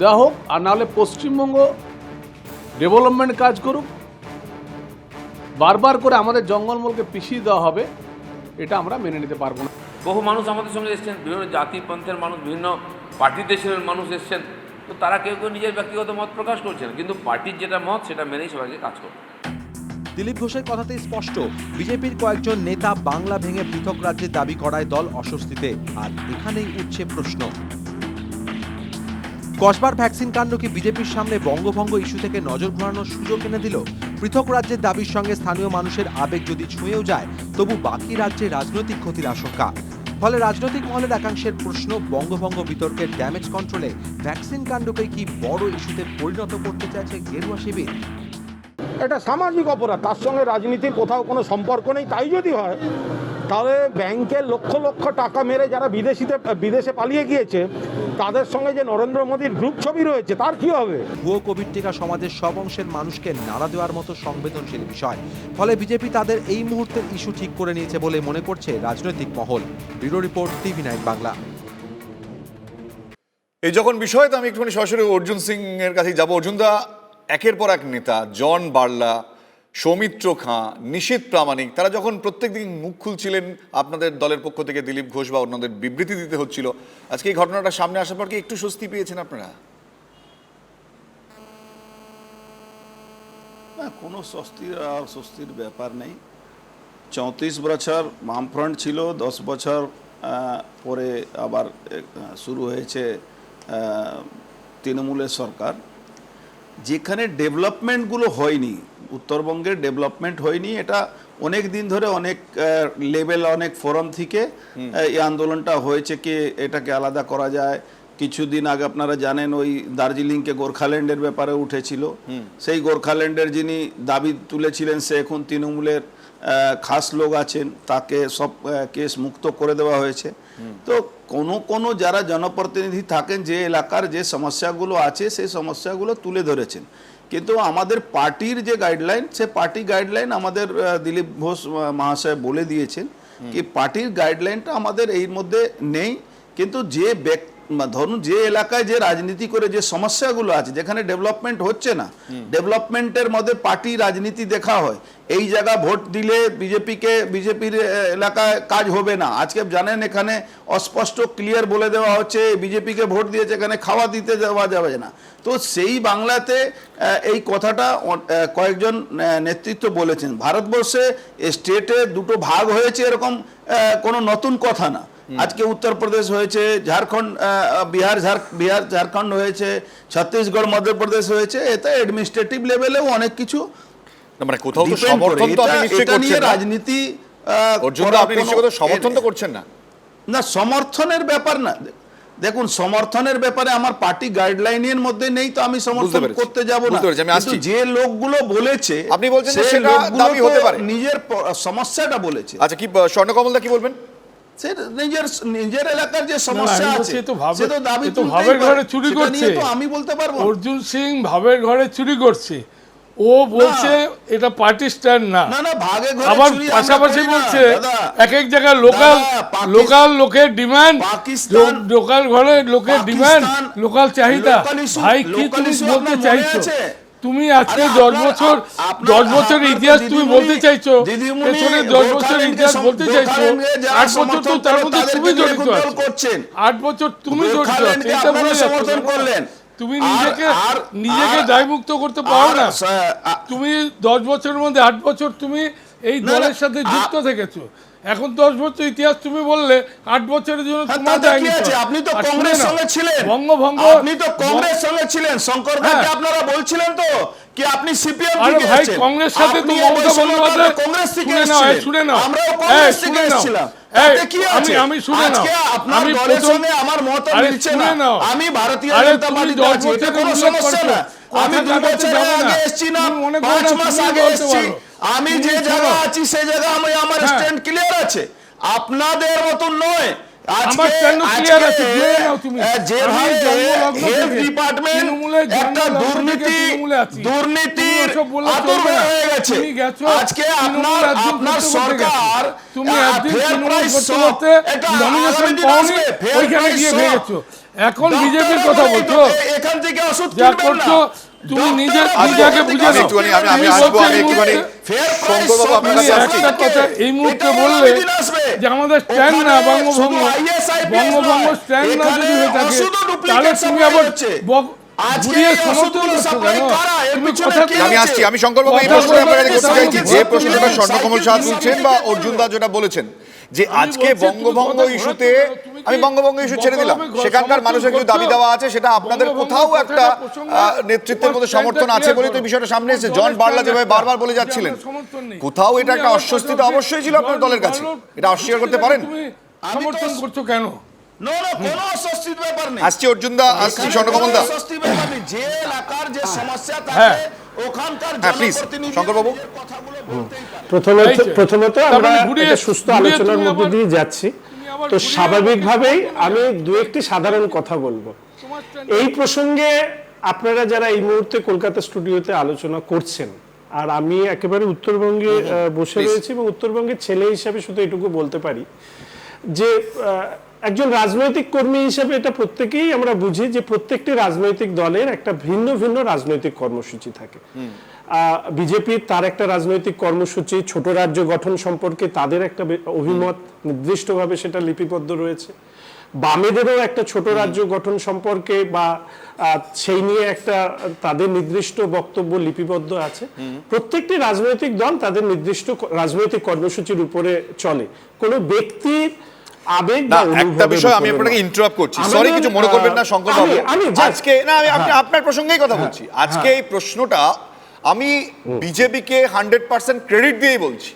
দেওয়া হোক, আর নাহলে পশ্চিমবঙ্গ ডেভেলপমেন্ট কাজ করুক। বারবার করে আমাদের জঙ্গলমহলকে পিছিয়ে দেওয়া হবে, এটা আমরা মেনে নিতে পারবো না। বহু মানুষ আমাদের সঙ্গে এসছেন, বিভিন্ন জাতি পন্থের মানুষ, বিভিন্ন পার্টি দেশের মানুষ এসছেন, তো তারা কেউ কেউ নিজের ব্যক্তিগত মত প্রকাশ করছেন, কিন্তু পার্টির যেটা মত সেটা মেনেই সবাইকে কাজ করবে। দিলীপ ঘোষের কথাতেই স্পষ্ট, বিজেপির কয়েকজন নেতা বাংলা ভেঙে পৃথক রাজ্যের দাবি করায় দল অস্বস্তিতে। আর এখানেই উঠছে প্রশ্ন, কসবার ভ্যাকসিন কাণ্ড কি বিজেপির সামনে বঙ্গভঙ্গ ইস্যু থেকে নজর ঘোরানোর সুযোগ এনে দিল? পৃথক রাজ্যের দাবির সঙ্গে স্থানীয় মানুষের আবেগ যদি ছুঁয়েও যায়, তবু বাকি রাজ্যে রাজনৈতিক ক্ষতির আশঙ্কা। ফলে রাজনৈতিক মহলের একাংশের প্রশ্ন, বঙ্গভঙ্গ বিতর্কের ড্যামেজ কন্ট্রোলে ভ্যাকসিন কাণ্ডকে কি বড় ইস্যুতে পরিণত করতে চাইছে গেরুয়া শিবির? এটা সামাজিক অপরাধ, তার সঙ্গে রাজনীতির কোথাও কোনো সম্পর্ক নেই। তাই যদি হয় তাহলে ব্যাংকের লক্ষ লক্ষ টাকা মেরে যারা বিদেশে পালিয়ে গিয়েছে তাদের সঙ্গে যে নরেন্দ্র মোদীর গ্রুপ ছবি রয়েছে তার কি হবে? ভুয়ো কোভিড টিকা সমাজের সব অংশের মানুষকে নাড়া দেওয়ার মতো সংবেদনশীল বিষয়। ফলে বিজেপি তাদের এই মুহূর্তের ইস্যু ঠিক করে নিয়েছে বলে মনে করছে রাজনৈতিক মহল। Bureau report, TV9 Bangla. এই যখন বিষয়, তো আমি একটুখানি সরাসরি অর্জুন সিং এর কাছে যাবো। অর্জুনদা, একের পর এক নেতা, জন বার্লা, সৌমিত্র খাঁ, নিশীথ প্রামাণিক, তারা যখন প্রত্যেকদিন মুখ খুলছিলেন আপনাদের দলের পক্ষ থেকে দিলীপ ঘোষ বা অন্যদের বিবৃতি দিতে হচ্ছিল, আজকে এই ঘটনাটা সামনে আসার পর কি একটু স্বস্তি পেয়েছেন আপনারা? না, কোনো স্বস্তির ব্যাপার নেই। 34 বছর বামফ্রন্ট ছিল, 10 বছর পরে আবার শুরু হয়েছে তৃণমূলের সরকার। যেখানে ডেভেলপমেন্টগুলো হয়নি, উত্তরবঙ্গের ডেভেলপমেন্ট হয়নি, এটা অনেক দিন ধরে অনেক লেভেল, অনেক ফোরাম থেকে এই আন্দোলনটা হয়েছে কি এটাকে আলাদা করা যায়। কিছুদিন আগে আপনারা জানেন ওই দার্জিলিংকে গোর্খাল্যান্ডের ব্যাপারে উঠেছিল। সেই গোর্খাল্যান্ডের যিনি দাবি তুলেছিলেন সে এখন তৃণমূলের খাস লোক আছেন, তাকে সব কেস মুক্ত করে দেওয়া হয়েছে। তো কোনো যারা জনপ্রতিনিধি থাকেন, যে এলাকার যে সমস্যাগুলো আছে সেই সমস্যাগুলো তুলে ধরেছেন। কিন্তু আমাদের পার্টির যে গাইডলাইন, সে পার্টি গাইডলাইন আমাদের দিলীপ ঘোষ মহাশয় বলে দিয়েছেন কি পার্টির গাইডলাইনটা আমাদের এর মধ্যে নেই। কিন্তু যে ধরুন যে এলাকায় যে রাজনীতি করে যে সমস্যাগুলো আছে, যেখানে ডেভেলপমেন্ট হচ্ছে না, ডেভেলপমেন্টের মধ্যে পার্টি রাজনীতি দেখা হয়। এই জায়গা ভোট দিলে বিজেপির এলাকায় কাজ হবে না। আজকে জানেন এখানে অস্পষ্ট ক্লিয়ার বলে দেওয়া হচ্ছে বিজেপিকে ভোট দিয়েছে, এখানে খাওয়া দিতে দেওয়া যাবে না। তো সেই বাংলাতে এই কথাটা কয়েকজন নেতৃত্ব বলেছেন। ভারতবর্ষে স্টেটে দুটো ভাগ হয়েছে এরকম কোনো নতুন কথা না। আজকে উত্তরপ্রদেশ হয়েছে, ঝাড়খণ্ড, বিহার ঝাড়খণ্ড হয়েছে, ছত্তিশগড় মধ্যপ্রদেশ হয়েছে। এটা অ্যাডমিনিস্ট্রেটিভ লেভেলেও অনেক কিছু মানে কোথাও তো সমর্থন তো আপনি নিশ্চয়ই করছেন না রাজনীতি। অর্জুনদা, আপনি নিশ্চয়ই কোথাও সমর্থন তো করছেন না? না, সমর্থনের ব্যাপার না। দেখুন, সমর্থনের ব্যাপারে আমার পার্টি গাইডলাইনের মধ্যে নেই, তো আমি সমর্থন করতে যাব না। কিন্তু যে লোকগুলো বলেছে, আপনি বলছেন যে সেটা দাবি হতে পারে, নিজের সমস্যাটা বলেছে। আচ্ছা, কি স্বর্ণকমলদা কি বলবেন? নিজের এলাকার যে সমস্যা আছে সে তো দাবি ভাবের ঘরে চুরি করছে, তো আমি বলতে পারবো। অর্জুন সিং ভাবের ঘরে চুরি করছে, ও বলছে এটা পার্টি স্ট্যান্ড না। আবার পাশাপাশি বলছে এক এক জায়গায় লোকাল লোকের ডিমান্ড, লোকাল ঘরে লোকের ডিমান্ড, লোকাল চাহিদা। ভাই, কি তুমি বলতে চাইছো? তুমি আজকে 10 বছর ইতিহাস তুমি বলতে চাইছো, পেছনে 10 বছর ইতিহাস বলতে চাইছো। 8 বছর তো তার মধ্যে তুমি জড়িত আছো, 8 বছর তুমি জড়িত আছো, এটা বলে যাচ্ছ। তুমি নিজেকে দায়মুক্ত করতে পারো না। তুমি 10 বছরের মধ্যে 8 বছর তুমি এই দলের সাথে যুক্ত থেকেছো। এখন 10 বছর ইতিহাস তুমি বললে, 8 বছরের জন্য তোমার দায় নিতে হবে। আপনি তো কংগ্রেস সঙ্গে ছিলেন, বঙ্গভঙ্গ, আপনি তো কংগ্রেস সঙ্গে ছিলেন। শঙ্কর ভাইকে আপনারা বলছিলেন তো কি আপনি সিপিএম থেকে ভাই, কংগ্রেস সাথে তো মমতা বন্দ্যোপাধ্যায়, কংগ্রেস থেকে শুনে নাও, আমরাও কংগ্রেস থেকে এসেছিলাম। আমি শুনে নাও, আপনার দলের সঙ্গে আমার মত মিলছে না। আমি ভারতীয় জনতা পার্টিতে আছি, এটা কোনো সমস্যা না। আমি 2 বছর আগে এসেছি না, 5 মাস আগে এসেছি। আমি যে জায়গা আছি সেই জায়গা আমার স্ট্যান্ড ক্লিয়ার আছে, আপনাদের মতন নয়। আমার স্ট্যান্ড ক্লিয়ার আছে, জেনে নাও তুমি। হেলথ ডিপার্টমেন্ট একটা দুর্নীতির আতঙ্ক হয়ে গেছে। আজকে আপনার সরকার তুমি একদিন নমিনেশন পাওনি, ওইখানে গিয়ে ভেঙেছো। এখন বিজেপির কথা বলছো, এখান থেকে ওষুধ যা করছো তুমি নিজেকে বুঝে নাও। একটা কথা এই মুহূর্তে বললে যে আমাদের স্ট্যান্ড না বঙ্গভঙ্গ স্ট্যান্ড না যদি হয়ে থাকে, তাহলে তুমি আবার ঘুরিয়ে সমর্থন করছো কেন? আমি শঙ্কর বাবু এই প্রশ্নটা আপনার কাছে করতে চাইছি। যে প্রশ্নটা স্বর্ণকমল শাহ তুলছেন বা অর্জুনদা যেটা বলেছেন, যে আমি আজকে বলছি, তুমি বঙ্গভঙ্গ কথা ইস্যুতে ঘোরাচ্ছ কেন? তুমি কি আমি বঙ্গভঙ্গ ইস্যু ছেড়ে দিলাম, বঙ্গভঙ্গ সেখানকার মানুষের কিছু দাবি সমর্থন দেওয়া আছে, সেটা আপনাদের বঙ্গভঙ্গ কোথাও একটা কথাটা প্রসঙ্গে নেতৃত্বের মধ্যে তোমার সমর্থন stand-টা আছে বলে তো clear এই বিষয়টা করো। সামনে এসেছে। তোমার জন দলের বার্লা stand যেভাবে একটা, বারবার বলে যে যাচ্ছিলেন, আমার সমর্থন নেই। কোথাও এটা তুমি একটা আমার অস্বস্তি তো কথা অবশ্যই ছিল আপনার জন দলের কাছে, বার্লার এটা অস্বীকার করতে পারেন? তুমি সমর্থন করছো কেন? না না কোনো অস্বস্তির ব্যাপার নেই। আসছি অর্জুন দা, আসছি স্বর্ণকমল দা। অস্বস্তির ব্যাপার নেই। যে এলাকার যে সমস্যা হ্যাঁ। থাকে ওখানকার হ্যাঁ, please, জনপ্রতিনিধি শঙ্করবাবু। কথাগুলো বলতেই পারে। প্রথমত তার আমরা মানে ঘুরিয়ে- একটা সুস্থ ঘুরিয়ে আলোচনার তুমি মধ্যে আবার- দিয়ে যাচ্ছি, আবার তো ঘুরিয়ে স্বাভাবিকভাবেই আমাকে আমি দু একটি সাধারণ কথা বলবো। তোমার stand এই প্রসঙ্গে আপনারা যারা এই মুহূর্তে কলকাতা স্টুডিওতে আলোচনা করছেন, আর আমি একেবারে উত্তরবঙ্গে বসে রয়েছি এবং উত্তরবঙ্গের ছেলে হিসাবে শুধু এটুকু বলতে পারি যে একজন রাজনৈতিক কর্মী হিসেবে এটা প্রত্যেকেই আমরা বুঝি যে প্রত্যেকটি রাজনৈতিক দলের একটা ভিন্ন ভিন্ন রাজনৈতিক কর্মসূচি থাকে। বিজেপির তার একটা রাজনৈতিক কর্মসূচি, ছোট রাজ্য গঠন সম্পর্কে তাদের একটা অভিমত নির্দিষ্টভাবে সেটা লিপিবদ্ধ রয়েছে। বামেদেরও একটা ছোট রাজ্য গঠন সম্পর্কে বা সেই নিয়ে একটা তাদের নির্দিষ্ট বক্তব্য লিপিবদ্ধ আছে। প্রত্যেকটি রাজনৈতিক দল তাদের নির্দিষ্ট রাজনৈতিক কর্মসূচির উপরে চলে, কোনো ব্যক্তির আবেগ না, বা একটা অনুভবের বিষয় আমি উপরে আপনাকে নয়। ইন্টারাপ্ট করছি, আমাদের, সরি কিছু মনে করবেন না শঙ্কর বাবু। আমি just- আজকে না আমি আপনার প্রসঙ্গেই কথা বলছি। আজকে এই প্রশ্নটা আমি বিজেপিকে 100% ক্রেডিট দিয়েই বলছি।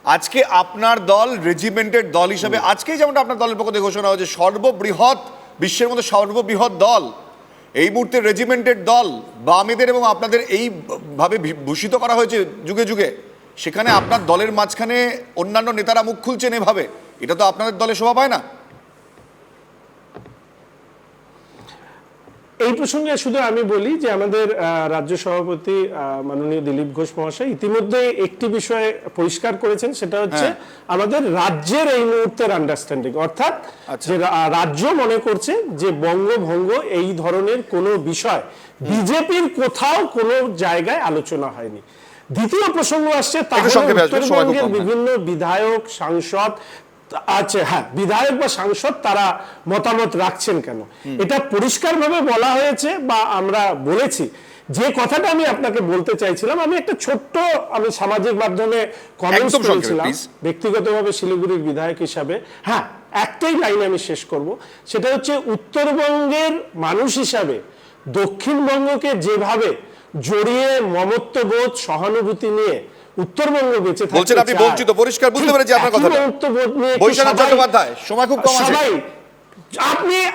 আজকে আপনার দল রেজিমেন্টেড দল হিসেবে, আজকেই যেমনটা আপনার দলের পক্ষ থেকে ঘোষণা হয়েছে সর্ববৃহৎ, বিশ্বের মধ্যে সর্ববৃহৎ দল, এই মুহূর্তে রেজিমেন্টেড দল বামেদের এবং আপনাদের এইভাবে ভূষিত করা হয়েছে যুগে যুগে, সেখানে আপনার দলের মাঝখানে অন্যান্য নেতারা মুখ খুলছেন এভাবে, এটা তো আপনাদের দলে শোভা পায় না। এই প্রসঙ্গে শুধু আমি বলি যে আমাদের রাজ্য সভাপতি মাননীয় দিলীপ ঘোষ মহাশয় ইতিমধ্যে একটি বিষয়ে পরিষ্কার করেছেন, সেটা হচ্ছে আমাদের রাজ্যের এই মুহূর্তের আন্ডারস্ট্যান্ডিং, অর্থাৎ যে রাজ্য মনে করছে যে বঙ্গভঙ্গ এই ধরনের কোনো বিষয় বিজেপির কোথাও কোনো জায়গায় আলোচনা হয়নি। দ্বিতীয় প্রসঙ্গ আসছে উত্তরবঙ্গের বিভিন্ন বিধায়ক সাংসদ আছে, হ্যাঁ বিধায়ক বা সাংসদ তারা মতামত রাখছেন কেন, এটা পরিষ্কারভাবে বলা হয়েছে বা আমরা বলেছি। যে কথাটা আমি আপনাকে বলতে চাইছিলাম, আমি একটা ছোট্ট আমি সামাজিক মাধ্যমে কমেন্টস করেছিলাম ব্যক্তিগতভাবে শিলিগুড়ির বিধায়ক হিসাবে। হ্যাঁ, একটাই লাইন আমি শেষ করব, সেটা হচ্ছে উত্তরবঙ্গের মানুষ হিসাবে দক্ষিণবঙ্গকে যেভাবে জড়িয়ে মমত্ববোধ সহানুভূতি নিয়ে উত্তরবঙ্গ বেঁচে থাকে বলছেন, আপনি বঞ্চিত, পরিষ্কার বুঝতে পেরেছি আপনার কথাটা। বৈশাখ চট্টোপাধ্যায়, সময় খুব কম আছে।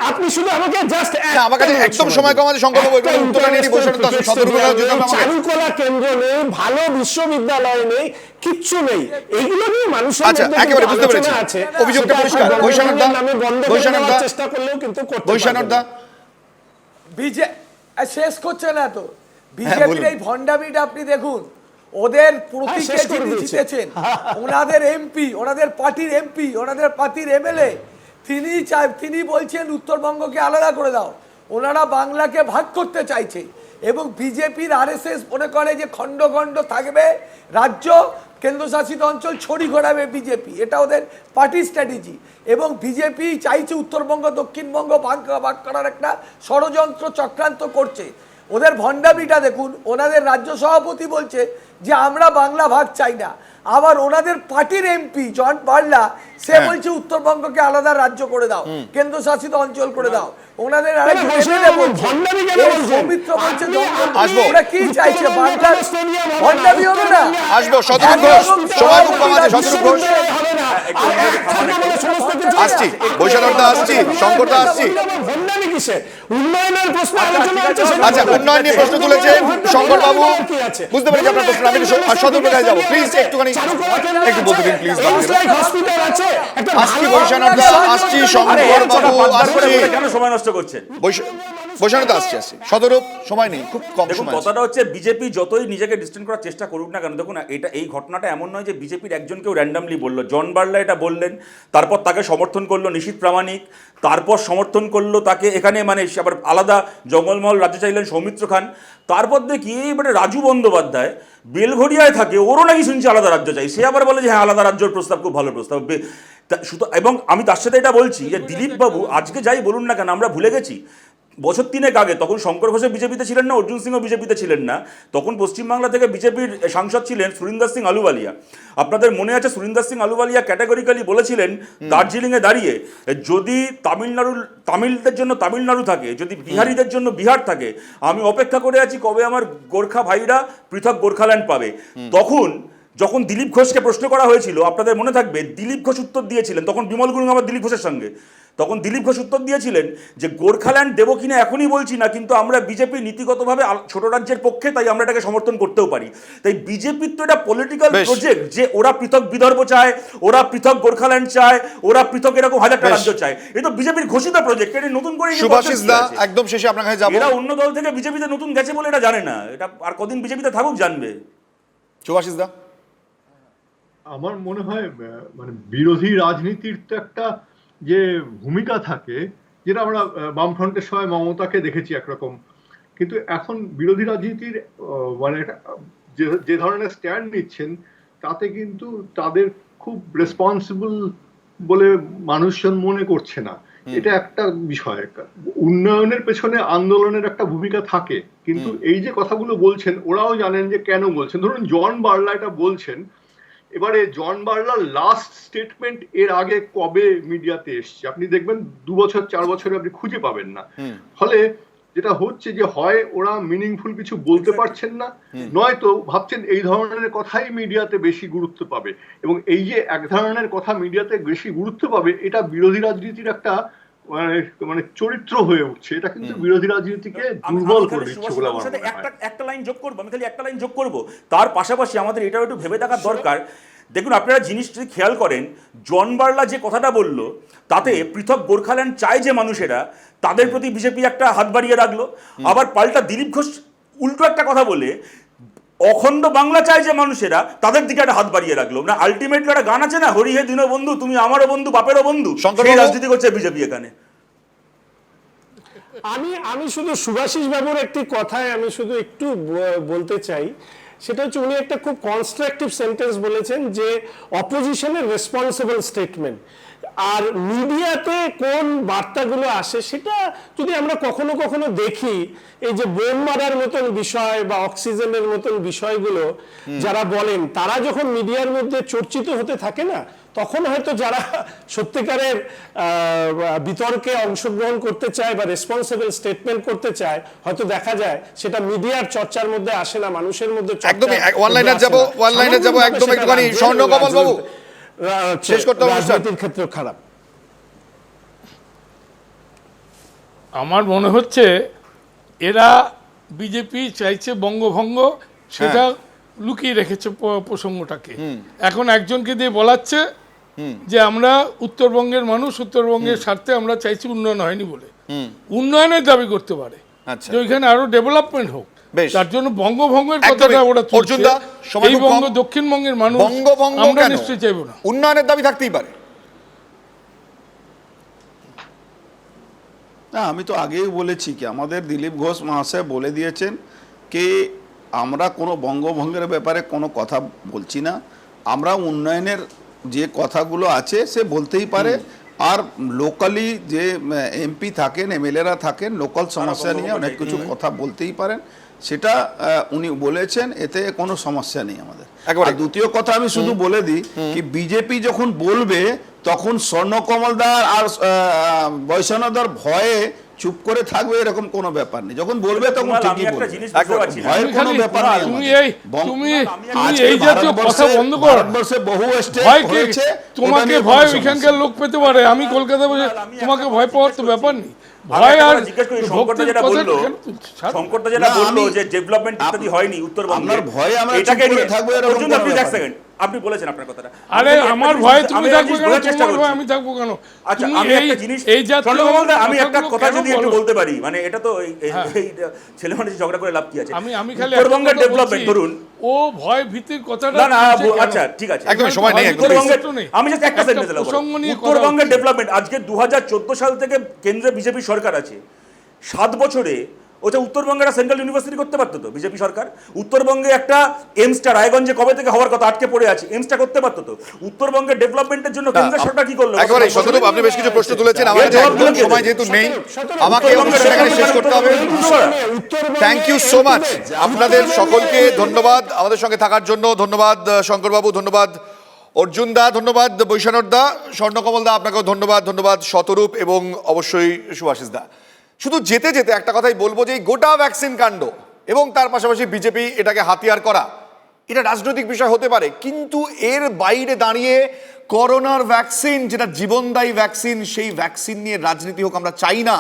আপনি শুধু আমাকে জাস্ট আমার কাছে একদম সময় কম আছে শঙ্করবাবু, এখানে উত্তর নেই, বৈশাখ দাস চারুকলা কেন্দ্র নেই, ভালো বিশ্ববিদ্যালয় নেই, কিচ্ছু নেই, এগুলো নিয়ে মানুষের আচ্ছা একেবারে বুঝতে পেরেছি, আছে। অভিযোগটা পরিষ্কার। বৈশাখ দা, বৈশাখ দা, চেষ্টা করলেও কিন্তু বৈশাখ দা শেষ করছে না তো বিজেপির এই ভণ্ডামিটা আপনি দেখুন, ওদের প্রতীকে যিনি জিতেছেন, ওনাদের এমপি, ওনাদের পার্টির এমপি, ওনাদের পার্টির এমএলএ, তিনি বলছেন উত্তরবঙ্গকে আলাদা করে দাও, ওনারা বাংলাকে ভাগ করতে চাইছে। এবং বিজেপির আরএসএস মনে করে যে খণ্ড খণ্ড থাকবে রাজ্য, কেন্দ্রশাসিত অঞ্চল ছড়ি ঘোরাবে বিজেপি, এটা ওদের পার্টি স্ট্র্যাটেজি। এবং বিজেপি চাইছে উত্তরবঙ্গ দক্ষিণবঙ্গ ভাগ করার একটা ষড়যন্ত্র চক্রান্ত করছে। ওদের ভণ্ডামিটা দেখুন, ওনাদের রাজ্য সভাপতি বলছে যে আমরা বাংলা ভাগ চাই না, আবার ওনাদের পার্টির এমপি জন বার্লা সে বলছে উত্তরবঙ্গকে আলাদা রাজ্য করে দাও, কেন্দ্রশাসিত অঞ্চল করে দাও। ওনাদের সৌমিত্র বলছে ওরা কি চাইছে, বাংলার ভণ্ডামি হবে না? আসবো শতরূপ ঘোষ, সময় খুব কম আছে, শতরূপ ঘোষ আসছি, বৈশাখ দা আসছি, শঙ্কর দা আসছি। আচ্ছা, উন্নয়ন নিয়ে প্রশ্ন তুলেছে শঙ্কর বাবু, বুঝতে পেরেছি আপনার প্রশ্ন। আমি শতরূপ ঘোষে যাবো, প্লিজ একটুখানি একটু বলতে দিন প্লিজ। আসছি বৈশাখ দা, আসছি শঙ্কর বাবু, আসছি। কেন সময় নষ্ট করছেন? বৈশাখ দা আসছি, শতরূপ সময় নেই, খুব কম সময়। কথাটা হচ্ছে বিজেপি যতই নিজেকে ডিস্টেন্স করার চেষ্টা করুক না কেন, দেখুন এই ঘটনাটা এমন নয় যে বিজেপির একজন কেউ র্যান্ডামলি বললো। জন বার্লা এটা বললেন, তারপর তাকে সমর্থন করলো নিশীথ প্রামাণিক, তারপর সমর্থন করলো তাকে এখানে মানে আবার আলাদা জঙ্গলমহল রাজ্য চাইলেন সৌমিত্র খান, তারপর দেখি এবারে রাজু বন্দ্যোপাধ্যায় বেলঘড়িয়ায় থাকে, ওরও নাকি শুনছি আলাদা রাজ্য চাই, সে আবার বলে যে হ্যাঁ আলাদা রাজ্যের প্রস্তাব খুব ভালো প্রস্তাব। এবং আমি তার সাথে এটা বলছি যে দিলীপ বাবু আজকে যাই বলুন না কেন, আমরা ভুলে গেছি বছর 3 আগে, তখন শঙ্কর ঘোষও বিজেপিতে ছিলেন না, অর্জুন সিংও বিজেপিতে ছিলেন না, তখন পশ্চিমবাংলা থেকে বিজেপির সাংসদ ছিলেন সুরিন্দর সিং আলুওয়ালিয়া। আপনাদের মনে আছে সুরিন্দর সিং আলুওয়ালিয়া ক্যাটাগরিক্যালি বলেছিলেন দার্জিলিংয়ে দাঁড়িয়ে, যদি তামিলদের জন্য তামিলনাড়ু থাকে, যদি বিহারিদের জন্য বিহার থাকে, আমি অপেক্ষা করে আছি কবে আমার গোর্খা ভাইরা পৃথক গোর্খাল্যান্ড পাবে। তখন যখন দিলীপ ঘোষকে প্রশ্ন করা হয়েছিল, আপনাদের মনে থাকবে দিলীপ ঘোষ উত্তর দিয়েছিলেন, তখন বিমল গুরুং আমার দিলীপ ঘোষের সঙ্গে, তখন দিলীপ ঘোষ উত্তর দিয়েছিলেন যে গোর্খাল্যান্ড দেবো কিনা এখনই বলছি না, কিন্তু আমরা বিজেপি নীতিগতভাবে ছোট রাজ্যের পক্ষে, তাই আমরা এটাকে সমর্থন করতেও পারি। তাই বিজেপির তো এটা পলিটিক্যাল প্রজেক্ট যে ওরা পৃথক বিদর্ভ চায়, ওরা পৃথক গোর্খাল্যান্ড চায়, ওরা পৃথক এরকম 1000টা রাজ্য চায়। এটা তো বিজেপির ঘোষিত প্রজেক্ট, এটা নতুন করে সুভাষিস দা একদম শেষে আপনার কাছে যাব। এরা অন্য দল থেকে বিজেপিতে নতুন গেছে বলে এটা জানে না, এটা আর কদিন বিজেপিতে থাকুক জানবে। সুভাষিস দা, আমার মনে হয় মানে বিরোধী রাজনীতির তো একটা যে ভূমিকা থাকে, যেটা আমরা বামফ্রন্টের সময় মমতাকে দেখেছি একরকম, কিন্তু এখন বিরোধী রাজনীতির মানে যে ধরনের স্ট্যান্ড নিচ্ছেন তাতে কিন্তু তাদের খুব রেসপন্সিবল বলে মানুষজন মনে করছে না। এটা একটা বিষয়, উন্নয়নের পেছনে আন্দোলনের একটা ভূমিকা থাকে, কিন্তু এই যে কথাগুলো বলছেন ওরাও জানেন যে কেন বলছেন। ধরুন জন বার্লা এটা বলছেন, এবারে জন বার্লার লাস্ট স্টেটমেন্ট এর আগে কবে মিডিয়াতে এসছে আপনি দেখবেন 2 বছর 4 বছরে আপনি খুঁজে পাবেন না। ফলে যেটা হচ্ছে যে হয় ওরা মিনিংফুল কিছু বলতে পারছেন না, নয়তো ভাবছেন এই ধরনের কথাই মিডিয়াতে বেশি গুরুত্ব পাবে, এবং এই যে এক ধরনের কথা মিডিয়াতে বেশি গুরুত্ব পাবে, এটা বিরোধী রাজনীতির একটা মানে চরিত্র হয়ে উঠছে। এটা কিন্তু বিরোধী রাজনীতিকে দুর্বল করে দিচ্ছে বলে আমার মনে হয়। একটা লাইন যোগ করবো, আমি খালি একটা লাইন যোগ করবো, তার পাশাপাশি আমাদের এটাও একটু ভেবে দেখার দরকার। দেখুন আপনারা জিনিসটি খেয়াল করেন, জন বার্লা যে কথাটা বললো তাতে পৃথক গোর্খাল্যান্ড চায় যে মানুষেরা, তাদের প্রতি বিজেপি একটা হাত বাড়িয়ে রাখলো। আবার পাল্টা দিলীপ ঘোষ উল্টো একটা কথা বলে অখণ্ড বাংলা চায় যে মানুষেরা, তাদের দিকে একটা হাত বাড়িয়ে রাখলো। না আলটিমেটলি একটা গান আছে না, হরি হে দিনো বন্ধু, তুমি আমারও বন্ধু বাপেরও বন্ধু, সেই রাজনীতি করছে বিজেপি এখানে। আমি শুধু সুভাষিস বাবুর একটি কথায় আমি শুধু একটু বলতে চাই, সেটা হচ্ছে উনি একটা খুব কনস্ট্রাকটিভ সেন্টেন্স বলেছেন যে অপোজিশনের রেসপন্সিবল স্টেটমেন্ট। আর মিডিয়াতে কোন বার্তাগুলো আসে সেটা যদি আমরা কখনো কখনো দেখি, এই যে বোম মারার মতন বিষয় বা অক্সিজেনের মতন বিষয়গুলো যারা বলেন, তারা যখন মিডিয়ার মধ্যে চর্চিত হতে থাকে না, তখন হয়তো যারা সত্যিকারের বিতর্কে অংশগ্রহণ করতে চায় বা রেসপন্সিবল স্টেটমেন্ট করতে চায়, হয়তো দেখা যায় সেটা মিডিয়ার চর্চার মধ্যে আসে না, মানুষের মধ্যে। একদমই ওয়ান লাইনে যাব একদম একটুখানি স্বর্ণকমল বাবু শেষ করতে হবে, রাজনীতির ক্ষেত্রে খারাপ। আমার মনে হচ্ছে এরা বিজেপি চাইছে বঙ্গভঙ্গ, সেটা লুকিয়ে রেখেছে প্রসঙ্গটাকে। এখন একজনকে দিয়ে বলাচ্ছে যে আমরা উত্তরবঙ্গের মানুষ, উত্তরবঙ্গের স্বার্থে আমরা চাইছি উন্নয়ন হয়নি বলে, উন্নয়নের দাবি করতে পারে যে ওইখানে আরো ডেভেলপমেন্ট হোক, তার জন্য বঙ্গভঙ্গের কথাটা ওরা তুলছে। এই বঙ্গ দক্ষিণবঙ্গের মানুষ আমরা নিশ্চয়ই চাইবো না, উন্নয়নের দাবি থাকতেই পারে। না আমি তো আগেই বলেছি কি আমাদের দিলীপ ঘোষ মহাশয় বলে দিয়েছেন কি আমরা কোনো বঙ্গভঙ্গের ব্যাপারে কোনো কথা বলছি না, আমরা উন্নয়নের যে কথাগুলো আছে সে বলতেই পারে। আর লোকালি যে এমপি থাকেন, এমএলএরা থাকেন, লোকাল সমস্যা নিয়ে অনেক কিছু কথা বলতেই পারেন, সেটা উনি বলেছেন, এতে কোনো সমস্যা নেই আমাদের। আর দ্বিতীয় কথা আমি শুধু বলে দিই কি বিজেপি যখন বলবে তখন স্বর্ণকমলদার আর বৈষ্ণবদার ভয়ে চুপ করে থাকবে এরকম কোনো ব্যাপার নেই, যখন বলবে তখন ঠিকই বলবে, ভয়ের কোনো ব্যাপার নেই। তুমি এই জাতীয় কথা বন্ধ করো, ভারতবর্ষে বহু স্টেট হয়েছে, তোমাকে ভয় ওইখানকার লোক পেতে পারে, আমি কলকাতা বসে তোমাকে ভয় পাওয়ার তো ব্যাপার নেই। ভয় আর শঙ্করদা যেটা বললো যে ডেভেলপমেন্ট ইত্যাদি হয়নি উত্তরবঙ্গে, এটাকে নিয়ে থাকবে এরকম এক সেকেন্ড আপনি বলেছেন আপনার কথাটা। আরে আমার ভয় তুমি থাকবে কেন, তোমার ভয় আমি থাকবো কেন? আচ্ছা আমি একটা জিনিস, আমি একটা কথা যদি একটু বলতে পারি, মানে এটা তো এই ছেলে মানুষ ঝগড়া করে লাভ কি আছে? আমি খালি উত্তরবঙ্গের ডেভেলপমেন্ট ধরুন, ও ভয় ভীতির কথাটা না না আচ্ছা ঠিক আছে, একদম সময় নেই, আমি জাস্ট একটা সেন্টেন্স বলবো। উত্তরবঙ্গের ডেভেলপমেন্ট আজকে 2014 সাল থেকে কেন্দ্রে বিজেপি সরকার আছে, 7 বছরে ওটা উত্তরবঙ্গে একটা সেন্ট্রাল ইউনিভার্সিটি করতে পারতো তো বিজেপি সরকার। উত্তরবঙ্গে একটা এমসটা রায়গঞ্জে কবে থেকে হওয়ার কথা আটকে পড়ে আছে, এমসটা করতে পারতো তো। উত্তরবঙ্গের ডেভেলপমেন্টের জন্য কেন্দ্র সরকার কি করলো? একেবারে শতরূপ, আপনি বেশ কিছু প্রশ্ন তুলেছেন, আমার কাছে একদম সময় যেহেতু নেই, আমাকে অনুষ্ঠানটাকে শেষ করতে হবে। থ্যাংক ইউ সো মাচ, আপনাদের সকলকে ধন্যবাদ আমাদের সঙ্গে থাকার জন্য। ধন্যবাদ শঙ্করবাবু, ধন্যবাদ অর্জুন দা, ধন্যবাদ বৈশানর দা, স্বর্ণকমল দা আপনাকেও ধন্যবাদ, ধন্যবাদ শতরূপ এবং অবশ্যই সুভাষিস দা। শুধু যেতে যেতে একটা কথাই বলবো যে এই গোটা ভ্যাকসিন কাণ্ড এবং তার পাশাপাশি বিজেপি এটাকে হাতিয়ার করা, এটা রাজনৈতিক বিষয় হতে পারে, কিন্তু এর বাইরে দাঁড়িয়ে করোনার ভ্যাকসিন, যেটা জীবনদায়ী ভ্যাকসিন, সেই ভ্যাকসিন নিয়ে রাজনীতি হোক আমরা চাই না।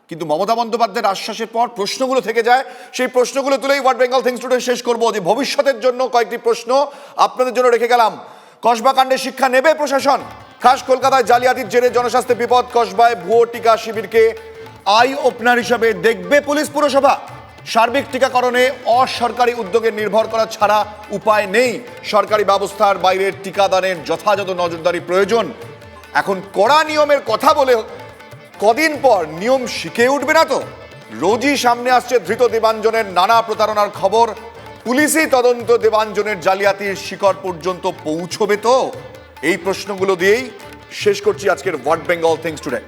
কিন্তু মমতা বন্দ্যোপাধ্যায়ের আশ্বাসের পর প্রশ্নগুলো থেকে যায়, সেই প্রশ্নগুলো তুলেই হোয়াট বেঙ্গল থিংস টুডে শেষ করবো। যে ভবিষ্যতের জন্য কয়েকটি প্রশ্ন আপনাদের জন্য রেখে গেলাম। কসবা কাণ্ডে শিক্ষা নেবে প্রশাসন? খাস কলকাতায় জালিয়াতির জেরে জনস্বাস্থ্যে বিপদ, কসবায় ভুয়ো টিকা শিবিরকে আই ওপেনার হিসাবে দেখবে পুলিশ পুরসভা। সার্বিক টিকাকরণে অসরকারি উদ্যোগে নির্ভর করা ছাড়া উপায় নেই। সরকারি ব্যবস্থার বাইরে টিকাদানের যথাযথ নজরদারি প্রয়োজন। এখন কড়া নিয়মের কথা বলে কদিন পর নিয়ম শিখে উঠবে না তো? রোজই সামনে আসছে ধৃত দেবাঞ্জনের নানা প্রতারণার খবর। পুলিশই তদন্ত দেবাঞ্জনের জালিয়াতির শিকড় পর্যন্ত পৌঁছবে তো? এই প্রশ্নগুলো দিয়েই শেষ করছি আজকের হোয়াট বেঙ্গল থিংস টুডে।